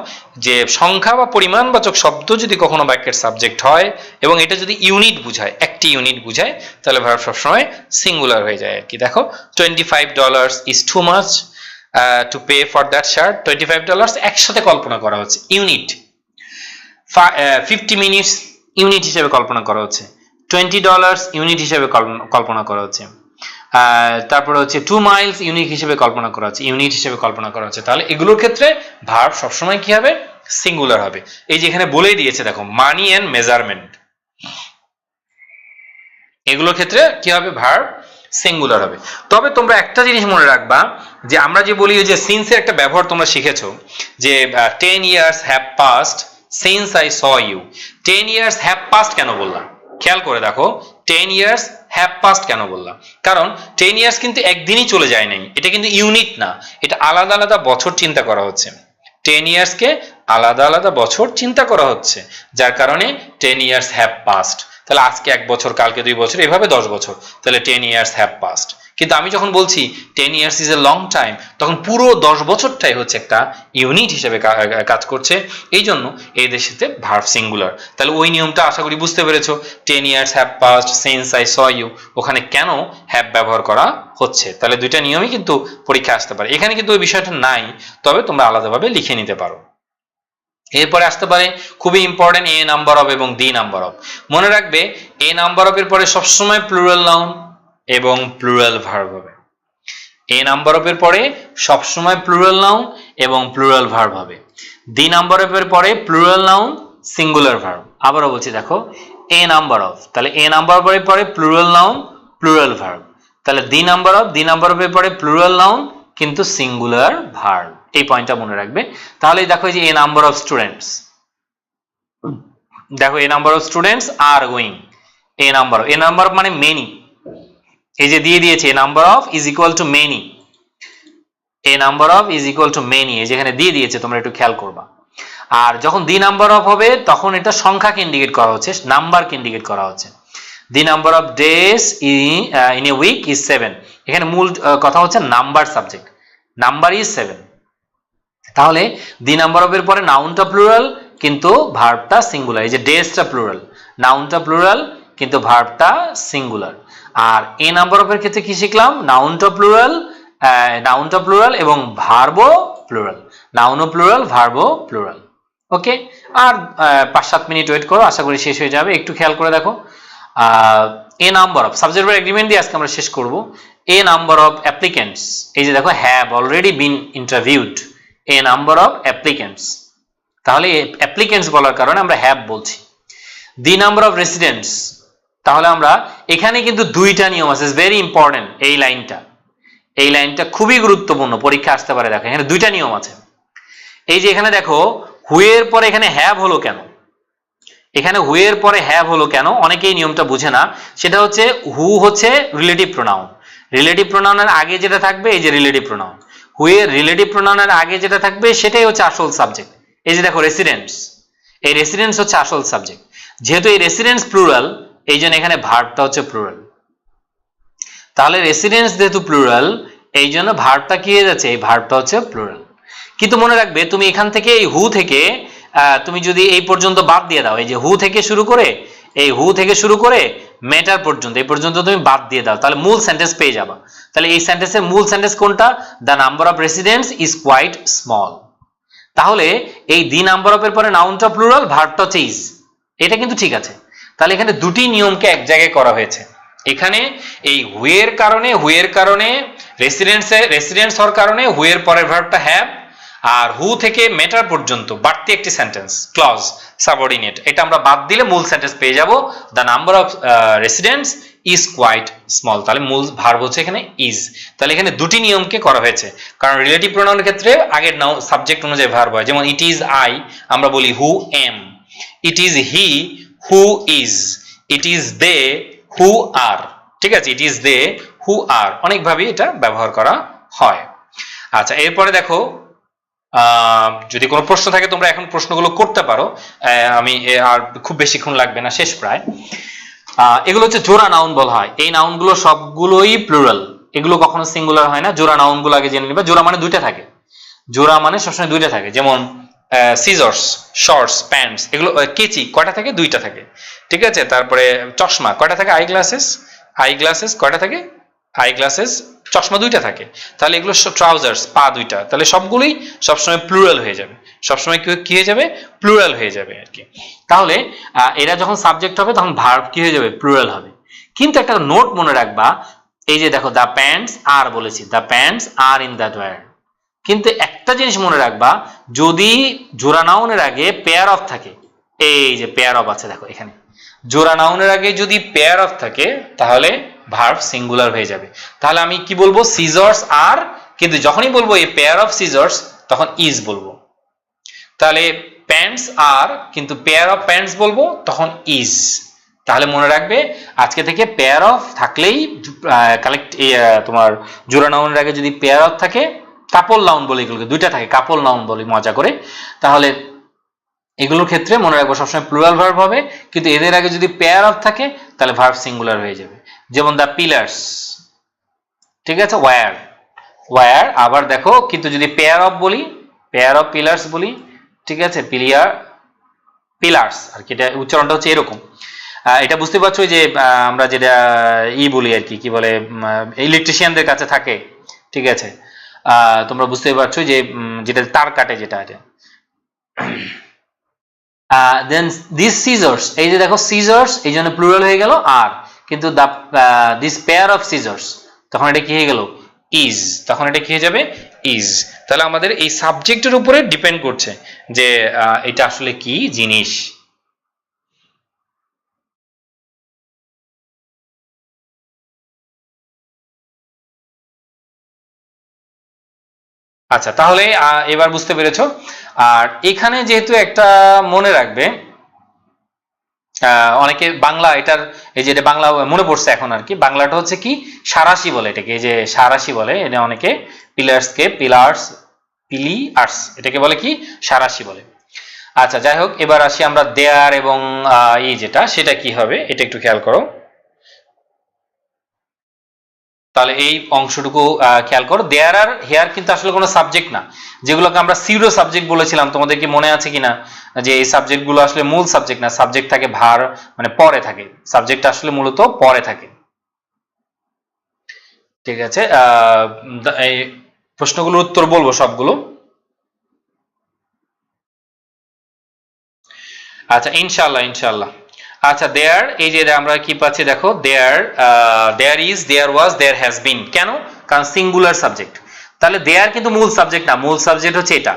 যে সংখ্যা বা পরিমাণবাচক শব্দ যদি কখনো বাক্যের সাবজেক্ট হয় এবং এটা যদি ইউনিট বুঝায়, একটি ইউনিট বুঝায়, তাহলে ভার্ব সবসময় সিঙ্গুলার হয়ে যায় আর কি। দেখো $25 is too much to pay for that shirt. $25 একসাথে কল্পনা করা হচ্ছে, ইউনিট। 50 মিনিটস ইউনিট হিসেবে কল্পনা করা হচ্ছে, $20 ইউনিট হিসেবে কল্পনা করা হচ্ছে, তারপরে হচ্ছে 2 মাইলস ইউনিট হিসেবে কল্পনা করা হচ্ছে, ইউনিট হিসেবে কল্পনা করা হচ্ছে। তাহলে এগুলোর ক্ষেত্রে ভার্ব সবসময় কি হবে? সিঙ্গুলার হবে। এই যে এখানে বলেই দিয়েছে দেখো, মানি এন্ড মেজারমেন্ট, এগুলোর ক্ষেত্রে কি হবে? ভার্ব সিঙ্গুলার হবে। তবে তোমরা একটা জিনিস মনে রাখবা যে আমরা যে বলি যে সিন্সের একটা ব্যবহার তোমরা শিখেছো যে 10 years have passed since I saw you। 10 years have passed কেন বললাম? খেয়াল করে দেখো 10 years have passed কেন বললাম? কারণ 10 years কিন্তু একদিনই চলে যায় নাই, এটা কিন্তু ইউনিট না, এটা আলাদা আলাদা বছর চিন্তা করা হচ্ছে। 10 years কে আলাদা আলাদা বছর চিন্তা করা হচ্ছে, যার কারণে 10 years have passed। তাহলে আজকে 1 বছর, কালকে 2 বছর, এভাবে 10 বছর, তাহলে 10 years have passed। কিন্তু আমি যখন বলছি 10 years is a long time, তখন পুরো 10 বছরটাই হচ্ছে একটা ইউনিট হিসেবে কাজ করছে, এই জন্য এই দেশেতে ভার্ব সিঙ্গুলার। তাহলে ওই নিয়মটা আশা করি বুঝতে পেরেছো। 10 years have passed since I saw you, ওখানে কেন হ্যাভ ব্যবহার করা হচ্ছে। তাহলে দুইটা নিয়মই কিন্তু পরীক্ষা আসতে পারে, এখানে কিন্তু ওই বিষয়টা নাই, তবে তোমরা আলাদাভাবে লিখে নিতে পারো। এরপরে আসতে পারে খুবই ইম্পর্টেন্ট এ নাম্বার অফ এবং ডি নাম্বার অফ। মনে রাখবে এ নাম্বার অফ এর পরে সবসময় প্লুরাল নাউন এবং প্লুরাল ভার্ব হবে। এ নাম্বার অফ এর পরে সবসময় প্লুরাল নাউন এবং প্লুরাল ভার্ব হবে। ডি নাম্বার অফ এর পরে প্লুরাল নাউন সিঙ্গুলার ভার্ব। আবারও বলছি দেখো, এ নাম্বার অফ, তাহলে এ নাম্বার অফ এর পরে প্লুরাল নাউন প্লুরাল ভার্ব। তাহলে ডি নাম্বার অফ এর পরে প্লুরাল নাউন কিন্তু সিঙ্গুলার ভার্ব, এই পয়েন্টটা মনে রাখবে। তাহলে দেখো যে এ নাম্বার অফ স্টুডেন্টস, দেখো a number of students are going, a number মানে মেনি, এই যে দিয়ে দিয়েছে a number of is equal to many, a number of is equal to many, এই যেখানে দিয়ে দিয়েছে তোমরা একটু খেয়াল করবা। আর যখন দি নাম্বার অফ হবে তখন এটা সংখ্যাকে ইন্ডিকেট করা হচ্ছে, নাম্বারকে ইন্ডিকেট করা হচ্ছে। The number of days in a week is 7, এখানে মূল কথা হচ্ছে নাম্বার সাবজেক্ট, নাম্বার ইজ 7। তাহলে দি নাম্বার অফ এর পরে নাউনটা প্লুরাল কিন্তু ভার্বটা সিঙ্গুলার, এই যে ডেজটা প্লুরাল, নাউনটা প্লুরাল কিন্তু ভার্বটা সিঙ্গুলার। আর এ নাম্বার অফ এর ক্ষেত্রে কি শিখলাম? নাউনটা প্লুরাল এবং ভার্বও প্লুরাল, নাউনও প্লুরাল, ভার্বও প্লুরাল। ওকে, আর 5-7 মিনিট ওয়েট করো, আশা করি শেষ হয়ে যাবে। একটু খেয়াল করে দেখো, a number of subject verb agreement দিয়ে আজকে আমরা শেষ করব। এ নাম্বার অফ অ্যাপ্লিকেন্টস, এই যে দেখো have already been interviewed, A number of applicants, তাহলে অ্যাপ্লিকেন্টস বলার কারণে আমরা হ্যাভ বলছি। দি নাম্বার অফ রেসিডেন্টস, তাহলে আমরা এখানে কিন্তু দুইটা নিয়ম আছে, ভেরি ইম্পর্টেন্ট। এই লাইনটা খুবই গুরুত্বপূর্ণ, পরীক্ষা আসতে পারে। দেখো এখানে দুইটা নিয়ম আছে। এই যে এখানে দেখো হুয়ের পরে এখানে হ্যাভ হলো কেন, এখানে হুয়ের পরে হ্যাভ হলো কেন, অনেকেই নিয়মটা বুঝে না। সেটা হচ্ছে হু হচ্ছে রিলেটিভ প্রোনাউন, রিলেটিভ প্রোনাউনের আগে যেটা থাকবে, এই যে রিলেটিভ প্রোনাউন, হুয়ের রিলেটিভ প্রোনাউনের আগে যেটা থাকবে সেটাই হচ্ছে আসল সাবজেক্ট। এই যে দেখো রেসিডেন্টস, এই রেসিডেন্টস হচ্ছে আসল সাবজেক্ট। যেহেতু এই রেসিডেন্টস প্লুরাল, এই জন্য এখানে ভার্বটা হচ্ছে প্লুরাল। তাহলে রেসিডেন্টস যেহেতু প্লুরাল, এই জন্য ভার্বটা কি হয়ে যাচ্ছে? এই ভার্বটা হচ্ছে প্লুরাল। কিন্তু মনে রাখবে তুমি এখান থেকে এই হু থেকে তুমি যদি এই পর্যন্ত বাদ দিয়ে দাও, এই যে হু থেকে শুরু করে মেটার পর্যন্ত, এই পর্যন্ত তুমি বাদ দিয়ে দাও, তাহলে মূল সেন্টেন্স পেয়ে যাবা। তাহলে এই সেন্টেন্সের মূল সেন্টেন্স কোনটা? The number of residents is quite small. তাহলে এই দি নাম্বার অফ এর পরে নাউনটা প্লুরাল, ভার্বটা হচ্ছে ইজ, এটা কিন্তু ঠিক আছে। তাহলে এখানে দুটি নিয়মকে এক জায়গায় করা হয়েছে। এখানে এই হুয়ের কারণে রেসিডেন্টস হওয়ার কারণে হুয়ের পরের ভার্বটা হ্যাভ, আর হু থেকে মেটার পর্যন্ত বাড়তি একটি সেন্টেন্স ক্লজ সাবঅর্ডিনেট, এটা আমরা বাদ দিলে মূল সেন্টেন্স পেয়ে যাব, the number of residents is quite small. তাহলে মূল ভার্ব হচ্ছে এখানে ইজ। তাহলে এখানে দুটি নিয়মকে করা হয়েছে, কারণ রিলেটিভ প্রোনাউনের ক্ষেত্রে আগের নাউন সাবজেক্ট অনুযায়ী ভার্ব হয়। যেমন ইট ইজ আই, আমরা বলি who am, it is he who is, it is they who are, ঠিক আছে, ইট ইজ দে হু আর, অনেকভাবে এটা ব্যবহার করা হয়। আচ্ছা, এরপরে দেখো যদি কোনো প্রশ্ন থাকে তোমরা এখন প্রশ্নগুলো করতে পারো, আমি আর খুব বেশিক্ষণ লাগবে না, শেষ প্রায়। এগুলো হচ্ছে জোড়া নাউন বলা হয়, এই নাউনগুলো সবগুলোই প্লুরাল, এগুলো কখনো সিঙ্গুলার হয় না। জোড়া নাউনগুলো আগে জেনে নিবা। জোড়া মানে দুইটা থাকে, জোড়া মানে সবসময় দুইটা থাকে, যেমন সিজার্স, শর্টস, প্যান্টস, এগুলো। কেচি কয়টা থাকে? দুইটা থাকে, ঠিক আছে। তারপরে চশমা কয়টা থাকে? আই গ্লাসেস, আই গ্লাসেস কয়টা থাকে? আই গ্লাসেস, চশমা দুইটা থাকে। তাহলে এগুলো ট্রাউজার্স, পা দুইটা, তাহলে সবগুলোই সবসময় প্লুরাল হয়ে যাবে, সবসময় কি হয়ে যাবে? প্লুরাল হয়ে যাবে আর কি। তাহলে এরা যখন সাবজেক্ট হবে তখন ভার্ব কি হয়ে যাবে? প্লুরাল হবে। কিন্তু একটা নোট মনে রাখবা, এই যে দেখো দ্য প্যান্টস আর বলেছি, the pants are in the drawer. কিন্তু একটা জিনিস মনে রাখবা, যদি জোড়া নাউনের আগে পেয়ার অফ থাকে, এই যে পেয়ার অফ আছে দেখো এখানে, জোড়া নাউনের আগে যদি পেয়ার অফ থাকে তাহলে ভার্ব সিঙ্গুলার হয়ে যাবে। তাহলে আমি কি বলবো? সিজার্স আর, কিন্তু যখনই বলবো এই পেয়ার অফ সিজার্স তখন ইজ বলবো। তাহলে প্যান্টস আর, কিন্তু পেয়ার অফ প্যান্টস বলবো তখন ইজ। তাহলে মনে রাখবে আজকে থেকে পেয়ার অফ থাকলেই কালেক্ট, তোমার জোড়া নাউনের আগে যদি পেয়ার অফ থাকে, কাপল নাউন বলে এগুলোকে, দুইটা থাকে কাপল নাউন বলি মজা করে, তাহলে এগুলোর ক্ষেত্রে মনে রাখবো সবসময় প্লুরাল ভার্ব হবে, কিন্তু এদের আগে যদি পেয়ার অফ থাকে তাহলে ভার্ব সিঙ্গুলার হয়ে যাবে। যেমন দ্য পিলার্স, ঠিক আছে, ওয়্যার, ওয়্যার। আবার দেখো কিন্তু যদি পেয়ার অফ বলি, পেয়ার অফ পিলার্স বলি, ঠিক আছে, পিলার্স আর কি, এটা উচ্চারণটা হচ্ছে এরকম। এটা বুঝতে পারছো যে আমরা যেটা বলি আর কি, কি বলে, ইলেকট্রিশিয়ানদের কাছে থাকে, ঠিক আছে, তোমরা বুঝতে পারছো যে যেটা তার কাটে, যেটা এটা। দেন দিস সিজার্স, এই যে দেখো সিজার্স, এই জন্য প্লুরাল হয়ে গেল আর, কিন্তু দিস পেয়ার অফ সিজার্স, তখন এটা কি হয়ে গেল? ইজ, তখন এটা কি হয়ে যাবে? ইজ। তাহলে আমাদের এই সাবজেক্টের উপরে ডিপেন্ড করছে যে এটা আসলে কি জিনিস। আচ্ছা, তাহলে এবার বুঝতে পেরেছো। আর এখানে যেহেতু একটা মনে রাখবে, অনেকে বাংলা এটার, এই যে এটা বাংলা মনে পড়ছে এখন আর কি, বাংলাটা হচ্ছে কি সারাশি বলে এটাকে, এই যে সারাশি বলে, এটা অনেকে পিলার্সকে পিলিয়ার্স এটাকে বলে কি সারাশি বলে। আচ্ছা, যাই হোক, এবার আসি আমরা দেয়ার এবং এই যেটা, সেটা কি হবে এটা একটু খেয়াল করো। তাহলে এই অংশটুকু খেয়াল করো, দেয়ার আর হেয়ার কিন্তু আসলে কোনো সাবজেক্ট না, যেগুলোকে আমরা সিউডো সাবজেক্ট বলেছিলাম, তোমাদের কি মনে আছে কিনা, যে এই সাবজেক্টগুলো আসলে মূল সাবজেক্ট না, সাবজেক্ট থাকে ভার, মানে পরে থাকে, সাবজেক্ট আসলে মূলত পরে থাকে, ঠিক আছে। এই প্রশ্নগুলোর উত্তর বলবো সবগুলো। আচ্ছা, ইনশাআল্লাহ ইনশাআল্লাহ। আচ্ছা, দেয়ার, এই যে আমরা কি পাচ্ছি দেখো, there is, there was, there has been. কেন? কারণ সিঙ্গুলার সাবজেক্ট। তাহলে দেয়ার কিন্তু মূল সাবজেক্ট না, মূল সাবজেক্ট হচ্ছে এটা।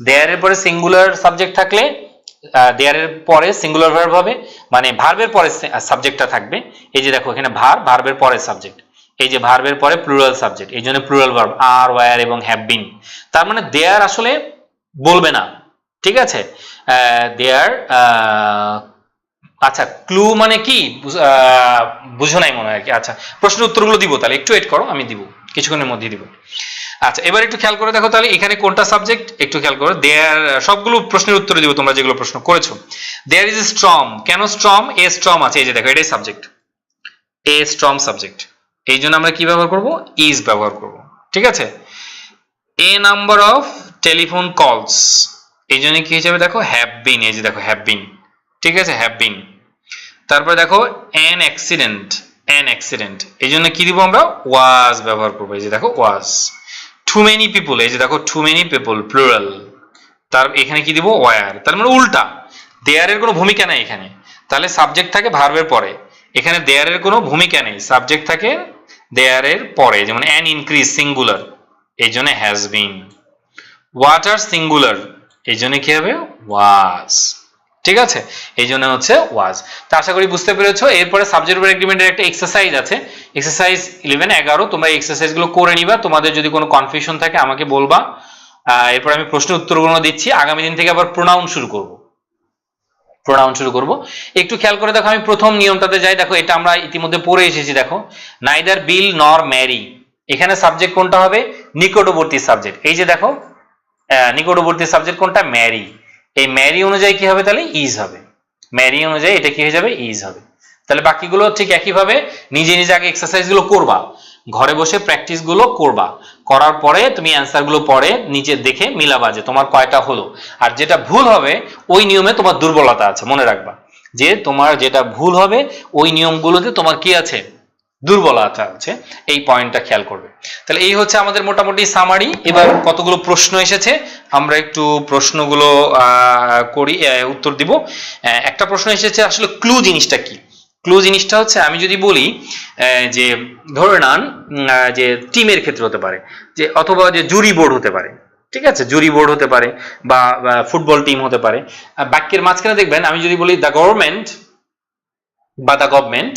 দেয়ারের পরে সিঙ্গুলার সাবজেক্ট থাকলে দেয়ারের পরে সিঙ্গুলার ভার্ব হবে, মানে ভার্বের পরে সাবজেক্টটা থাকবে। এই যে দেখো এখানে ভার্বের পরে সাবজেক্ট, এই যে ভার্বের পরে প্লুরাল সাবজেক্ট, এই জন্য প্লুরাল ভার্ব আর, ওয়্যার এবং হ্যাভ বিন। তার মানে দেয়ার আসলে বলবে না, ঠিক আছে, দেয়ার। আচ্ছা, ক্লু মানে কি বুঝো নাই মনে হয় কি। আচ্ছা, প্রশ্নের উত্তরগুলো দিব, তাহলে একটু ওয়েট করো, আমি দিব, কিছুক্ষণের মধ্যে দিব। আচ্ছা, এবার একটু খেয়াল করে দেখো, তাহলে এখানে কোনটা সাবজেক্ট একটু খেয়াল করো। দেয়ার, সবগুলো প্রশ্নের উত্তর দিব তোমরা যেগুলো প্রশ্ন করেছো। দেয়ার ইজ স্ট্রম, কেন স্ট্রম? এ স্ট্রম আছে, এই যে দেখো এটাই সাবজেক্ট, এ স্ট্রম সাবজেক্ট, এই জন্য আমরা কি ব্যবহার করব? ইজ ব্যবহার করব, ঠিক আছে। এ নাম্বার অফ টেলিফোন কলস, এই জন্য কি হিসেবে দেখো হ্যাভ বিন, এই যে দেখো হ্যাভ বিন, ঠিক আছে, হ্যাভ বিন। তারপরে দেখো অ্যান অ্যাক্সিডেন্ট, এই জন্য কি দিব আমরা? ওয়াজ ব্যবহার করবো, এই যে দেখো ওয়াজ। টু মেনি পিপল, এই যে দেখো টু মেনি পিপল প্লুরাল, তার এখানে কি দিব? ওয়্যার। তার মানে উল্টা, দেয়ারের কোনো ভূমিকা নাই এখানে, তাহলে সাবজেক্ট থাকে ভার্বের পরে, এখানে দেয়ারের কোনো ভূমিকা নেই, সাবজেক্ট থাকে দেয়ারের পরে, যেমন অ্যান ইনক্রিজ সিঙ্গুলার, এই জন্য হ্যাজ বিন। ওয়াটার সিঙ্গুলার, এই জন্য কি হবে? ওয়াজ, ঠিক আছে, এই জন্য হচ্ছে ওয়াজ। তো আশা করি বুঝতে পেরেছো। এরপরে সাবজেক্ট ভার্ব এগ্রিমেন্টের একটা এক্সারসাইজ আছে, এক্সারসাইজ 11, 11, তোমরা এই এক্সারসাইজগুলো করে নিবা, তোমাদের যদি কোনো কনফিউশন থাকে আমাকে বলবা। এরপর আমি প্রশ্নের উত্তরগুলো দিচ্ছি, আগামী দিন থেকে আবার প্রোনাউন শুরু করব, প্রোনাউন শুরু করব। একটু খেয়াল করে দেখো, আমি প্রথম নিয়মটাতে যাই। দেখো এটা আমরা ইতিমধ্যে পড়ে এসেছি। দেখো নাইদার বিল নর ম্যারি, এখানে সাবজেক্ট কোনটা হবে? নিকটবর্তী সাবজেক্ট। এই যে দেখো নিকটবর্তী সাবজেক্ট কোনটা? ম্যারি। এই ম্যারি অনুযায়ী কি হবে? তাহলে ইজ হবে। ম্যারি অনুযায়ী এটা কি হয়ে যাবে? ইজ হবে। তাহলে বাকিগুলো ঠিক একইভাবে নিজে নিজে আগে এক্সারসাইজ গুলো করবা, ঘরে বসে প্র্যাকটিস গুলো করবা, করার পরে তুমি অ্যান্সার গুলো পরে নিচে দেখে মিলাবা যে তোমার কয়টা হলো। আর যেটা ভুল হবে ওই নিয়মে তোমার দুর্বলতা আছে, মনে রাখবা যে তোমার যেটা ভুল হবে ওই নিয়মগুলোতে তোমার কি আছে? দুর্বলতা আছে। এই পয়েন্টটা খেয়াল করবে। তাহলে এই হচ্ছে আমাদের মোটামুটি সামারি। এবার কতগুলো প্রশ্ন এসেছে, আমরা একটু প্রশ্নগুলো করি, উত্তর দিব। একটা প্রশ্ন এসেছে আসলে ক্লু জিনিসটা কি? ক্লু জিনিসটা হচ্ছে, আমি যদি বলি যে ধরে নেন যে টিমের ক্ষেত্রে হতে পারে, যে অথবা যে জুরি বোর্ড হতে পারে, ঠিক আছে, জুরি বোর্ড হতে পারে বা ফুটবল টিম হতে পারে। বাক্যের মাঝখানে দেখবেন আমি যদি বলি দ্য গভর্নমেন্ট বা the government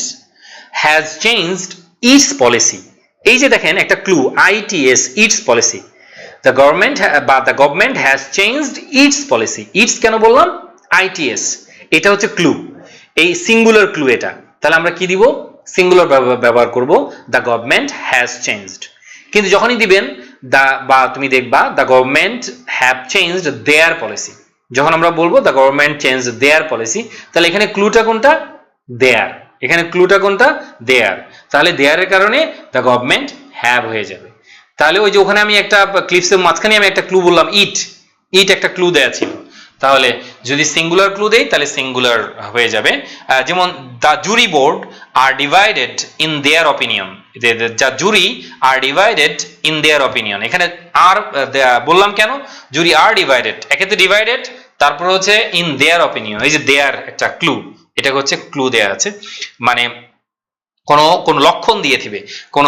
has changed its policy, এই যে দেখেন একটা clue, ITS, its policy. The government বা the government has changed its policy. Its কেন বললাম? ITS, এটা হচ্ছে ক্লু, এই সিঙ্গুলার ক্লু এটা। তাহলে আমরা কি দিব? সিঙ্গুলার ব্যবহার করব, দ্য গভর্নমেন্ট হ্যাজ চেঞ্জড। কিন্তু যখনই দিবেন দা বা তুমি দেখবা the government have changed their policy, যখন আমরা বলবো the government change their policy, তাহলে এখানে ক্লুটা কোনটা? দেয়ার। এখানে ক্লুটা কোনটা? দেয়ার। তাহলে দেয়ারের কারণে দ্য গভর্নমেন্ট হ্যাভ হয়ে যাবে। তাহলে ওই যে ওখানে আমি একটা ক্লিপসের মাঝখানে আমি একটা ক্লু বললাম, ইট, ইট একটা ক্লু দেয়া ছিল। তাহলে যদি সিঙ্গুলার ক্লু দেই তাহলে সিঙ্গুলার হয়ে যাবে। যেমন the jury board are divided in their opinion, the jury are divided in their opinion. এখানে আর বললাম কেন? জুরি আর ডিভাইডেড, একে তো ডিভাইডেড, তারপর হচ্ছে ইন দেয়ার অপিনিয়ন, এই যে দেয়ার একটা ক্লু, এটা হচ্ছে ক্লু দেয়া আছে, মানে কোন লক্ষণ দিয়ে দিবে, কোন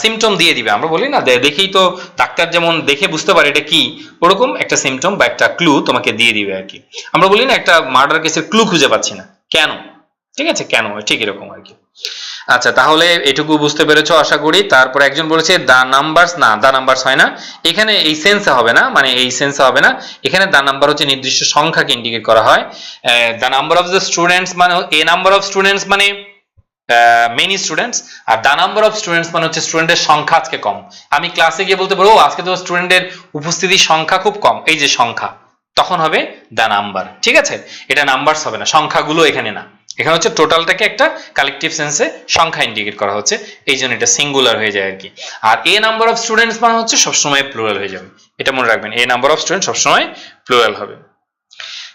সিমটম দিয়ে দিবে। আমরা বলি না দেখেই তো ডাক্তার যেমন দেখে বুঝতে পারে এটা কি, ওরকম একটা সিমটম বা একটা ক্লু তোমাকে দিয়ে দিবে আর কি। আমরা বলি না একটা মার্ডার কেসের ক্লু খুঁজে পাচ্ছি না, কেন? ঠিক আছে, কেন, ঠিক এরকম আর কি। আচ্ছা, তাহলে এটুকু বুঝতে পেরেছো আশা করি। তারপর একজন বলেছে দা নাম্বারস, না দা নাম্বারস হয় না, এখানে এই সেন্সে হবে না, মানে এই সেন্সে হবে না। এখানে দা নাম্বার হচ্ছে নির্দিষ্ট সংখ্যাকে ইন্ডিকেট করা হয়। The number of the students মানে এ নাম্বার অফ স্টুডেন্টস মানে মেনি স্টুডেন্টস, আর দা নাম্বার অফ স্টুডেন্টস মানে হচ্ছে স্টুডেন্টের সংখ্যা আজকে কম। আমি ক্লাসে গিয়ে বলতে পারবো আজকে তো স্টুডেন্টের উপস্থিতির সংখ্যা খুব কম, এই যে সংখ্যা, তখন হবে দা নাম্বার। ঠিক আছে, এটা নাম্বারস হবে না, সংখ্যাগুলো এখানে না, এখানে হচ্ছে টোটালটাকে একটা কালেকটিভ সেন্সে সংখ্যা ইন্ডিকেট করা হচ্ছে, এই জন্য এটা সিঙ্গুলার হয়ে যায় আর কি। আর এ নাম্বার অফ স্টুডেন্টস মানে হচ্ছে সবসময় প্লুরাল হয়ে যাবে, এটা মনে রাখবেন, এ নাম্বার অফ স্টুডেন্ট সবসময় প্লুরাল হবে।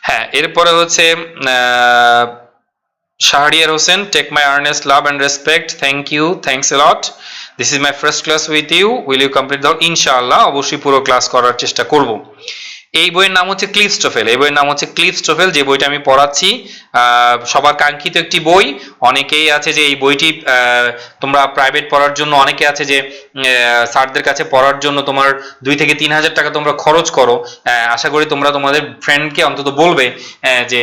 হ্যাঁ, এরপরে হচ্ছে Shahriar Hossain, take my earnest love and respect. Thank you, thanks a lot. This is my first class with you. Will you complete the ইনশাআল্লাহ অবশ্যই পুরো ক্লাস করার চেষ্টা করব। এই বইয়ের নাম হচ্ছে ক্লিফস্টোফেল, এই বইয়ের নাম হচ্ছে ক্লিফস্টোফেল, যে বইটা আমি পড়াচ্ছি সবার কাঙ্ক্ষিত একটি বই। অনেকেই আছে যে এই বইটি তোমরা প্রাইভেট পড়ার জন্য, অনেকে আছে যে স্যারদের কাছে পড়ার জন্য তোমার 2 থেকে 3 হাজার টাকা তোমরা খরচ করো। আশা করি তোমরা তোমাদের ফ্রেন্ডকে অন্তত বলবে যে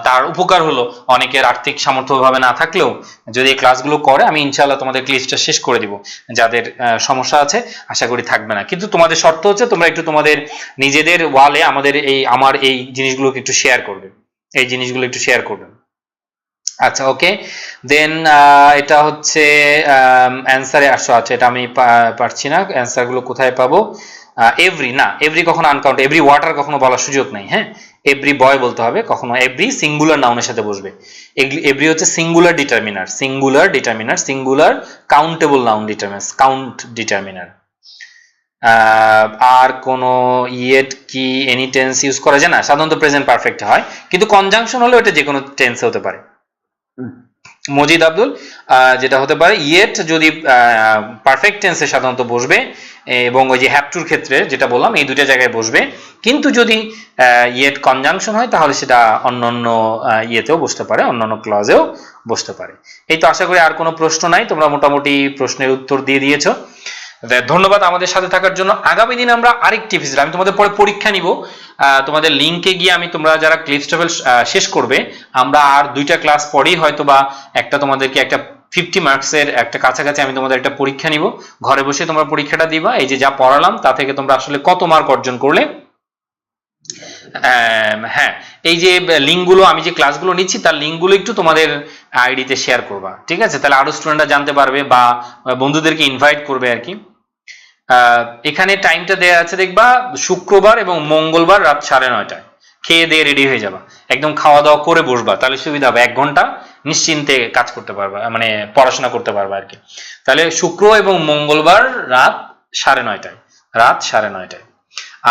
তার উপকার হলো। অনেকের আর্থিক সামর্থ্য ভাবে না থাকলেও যদি এই ক্লাসগুলো করে, আমি ইনশাআল্লাহ তোমাদের ক্লিপসটা শেষ করে দিব। যাদের সমস্যা আছে আশা করি থাকবে না, কিন্তু তোমাদের শর্ত হচ্ছে তোমরা একটু তোমাদের নিজেদের ওয়ালে আমার এই জিনিসগুলোকে একটু শেয়ার করবে, এই জিনিসগুলো একটু শেয়ার করবেন। আচ্ছা, ওকে, দেন এটা হচ্ছে অ্যান্সারে আসো। আচ্ছা, এটা আমি পারছি না, অ্যান্সারগুলো কোথায় পাবো? এভরি, না এভরি কখনো আনকাউন্ট, এভরি ওয়াটার কখনো বলার সুযোগ নেই। হ্যাঁ, এভরি বয় বলতে হবে, কখনো এভরি সিঙ্গুলার নাউনের সাথে বসবে। এভরি হচ্ছে singular determiner, singular determiner, singular countable noun determiner, count determiner. আর কোন ইয়েট কি এনি টেন্স ইউজ করা যায় না, সাধারণত প্রেজেন্ট পারফেক্ট হয়, কিন্তু কনজাংশন হলে এটা যে কোনো টেন্সে হতে পারে। মজিদ আব্দুল, যেটা হতে পারে ইয়েট যদি পারফেক্ট টেন্সে সাধারণত বসবে, এবং ওই যে হ্যাভ টুর ক্ষেত্রে যেটা বললাম এই দুইটা জায়গায় বসবে। কিন্তু যদি ইয়েট কনজাংশন হয় তাহলে সেটা অন্যান্য ইয়েতেও বসতে পারে, অন্যান্য ক্লজেও বসতে পারে। এই তো, আশা করি আর কোনো প্রশ্ন নাই, তোমরা মোটামুটি প্রশ্নের উত্তর দিয়ে দিয়েছো। ধন্যবাদ আমাদের সাথে থাকার জন্য। আগামী দিন আমরা আরেকটি এপিসোড, আমি তোমাদের পরে পরীক্ষা নিব, তোমাদের লিংকে গিয়ে আমি, তোমরা যারা ক্লিফস্টোফেল শেষ করবে, আমরা আর 2টা ক্লাস পরেই হয়তো বা একটা তোমাদেরকে একটা 50 মার্কসের একটা কাছাকাছি আমি তোমাদের একটা পরীক্ষা নিব। ঘরে বসে তোমরা পরীক্ষাটা দিবা, এই যে যা পড়ালাম তা থেকে তোমরা আসলে কত মার্ক অর্জন করলে হ্যাঁ, এই যে লিঙ্কগুলো আমি যে ক্লাসগুলো নিচ্ছি তার লিঙ্কগুলো একটু তোমাদের আইডিতে শেয়ার করবা, ঠিক আছে? তাহলে আরো স্টুডেন্টরা জানতে পারবে বা বন্ধুদেরকে ইনভাইট করবে আর কি। এখানে টাইমটা দেয়া আছে দেখবা, শুক্রবার এবং মঙ্গলবার রাত 9:30টায় খেয়ে দিয়ে রেডি হয়ে যাবা, একদম খাওয়া দাওয়া করে বসবা, তাহলে সুবিধা হবে, 1 ঘন্টা নিশ্চিন্তে কাজ করতে পারবা, মানে পড়াশোনা করতে পারবা আর কি। তাহলে শুক্র এবং মঙ্গলবার রাত 9:30টায়, রাত 9:30টায়।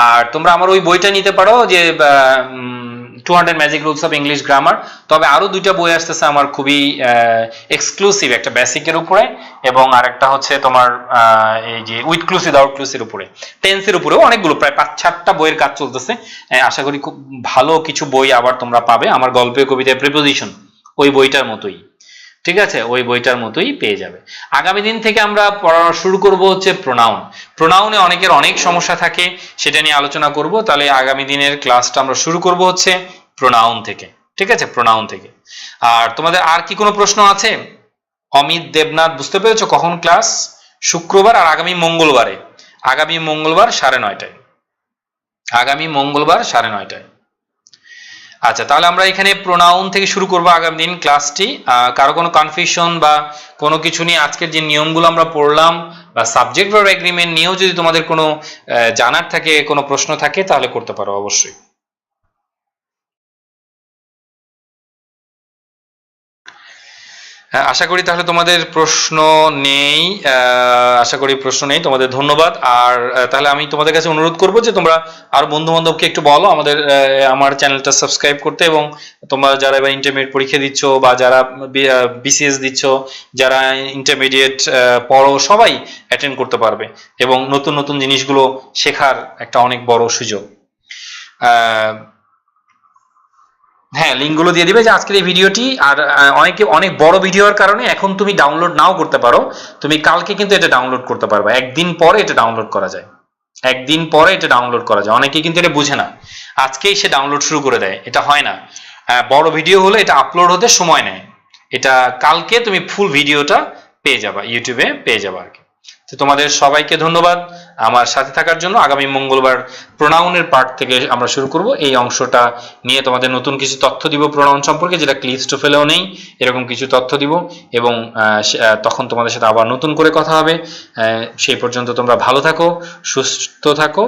আর তোমরা আমার ওই বইটা নিতে পারো যে 200 magic rules of English grammar. তবে আরো 2টা বই আসতেছে আমার খুবই এক্সক্লুসিভ, একটা বেসিকের উপরে এবং আরেকটা হচ্ছে তোমার এই যে উইথ ক্লুস উইদাউট ক্লুসের উপরে, টেন্সের উপরেও অনেকগুলো, প্রায় 5-6টা বইয়ের কাজ চলতেছে। আশা করি খুব ভালো কিছু বই আবার তোমরা পাবে, আমার গল্পে কবিতায় প্রিপোজিশন ওই বইটার মতোই, ঠিক আছে? ওই বইটার মতোই পেয়ে যাবে। আগামী দিন থেকে আমরা পড়া শুরু করব হচ্ছে প্রোনাউন। প্রোনাউনে অনেকের অনেক সমস্যা থাকে, সেটা নিয়ে আলোচনা করব। তাহলে আগামী দিনের ক্লাসটা আমরা শুরু করব হচ্ছে প্রোনাউন থেকে, ঠিক আছে? প্রোনাউন থেকে। আর তোমাদের আর কি কোনো প্রশ্ন আছে? অমিত দেবনাথ, বুঝতে পেরেছো কখন ক্লাস? শুক্রবার আর আগামী মঙ্গলবারে, আগামী মঙ্গলবার 9:30টায়, আগামী মঙ্গলবার 9:30টায়। আচ্ছা, তাহলে আমরা এখানে প্রোনাউন থেকে শুরু করবো আগামী দিন ক্লাসটি। কারো কোনো কনফিউশন বা কোনো কিছু নিয়ে আজকের যে নিয়মগুলো আমরা পড়লাম বা সাবজেক্ট ভার্ব এগ্রিমেন্ট নিয়েও যদি তোমাদের কোনো জানার থাকে, কোনো প্রশ্ন থাকে, তাহলে করতে পারো অবশ্যই। আশা করি তাহলে তোমাদের প্রশ্ন নেই, আশা করি প্রশ্ন নেই। তোমাদের ধন্যবাদ। আর তাহলে আমি তোমাদের কাছে অনুরোধ করব যে তোমরা আর বন্ধু বান্ধবকে একটু বলো আমার চ্যানেলটা সাবস্ক্রাইব করতে, এবং তোমরা যারা এবার ইন্টারমিডিয়েট পরীক্ষা দিচ্ছ বা যারা বিসিএস দিচ্ছ, যারা ইন্টারমিডিয়েট পড়ো, সবাই অ্যাটেন্ড করতে পারবে এবং নতুন নতুন জিনিসগুলো শেখার একটা অনেক বড় সুযোগ। হ্যাঁ, লিঙ্কগুলো দিয়ে দিবে যে আজকের এই ভিডিওটি। আর অনেক বড় ভিডিওর কারণে এখন তুমি ডাউনলোড নাও করতে পারো, তুমি কালকে কিন্তু এটা ডাউনলোড করতে পারবে, একদিন পরে এটা ডাউনলোড করা যায়, একদিন পরে এটা ডাউনলোড করা যায়। অনেকে কিন্তু এটা বুঝে না, আজকেই সে ডাউনলোড শুরু করে দেয়, এটা হয় না। বড় ভিডিও হলে এটা আপলোড হতে সময় নেয়, এটা কালকে তুমি ফুল ভিডিওটা পেয়ে যাবা, ইউটিউবে পেয়ে যাবা আর কি। তো তোমাদের সবাইকে ধন্যবাদ আমার সাথে থাকার জন্য। আগামী মঙ্গলবার প্রোনাউনের পার্ট থেকে আমরা শুরু করব, এই অংশটা নিয়ে তোমাদের নতুন কিছু তথ্য দিব প্রোনাউন সম্পর্কে, যেটা ক্লিপস টু ফেলেও নেই, এরকম কিছু তথ্য দিব এবং তখন তোমাদের সাথে আবার নতুন করে কথা হবে। সেই পর্যন্ত তোমরা ভালো থাকো, সুস্থ থাকো।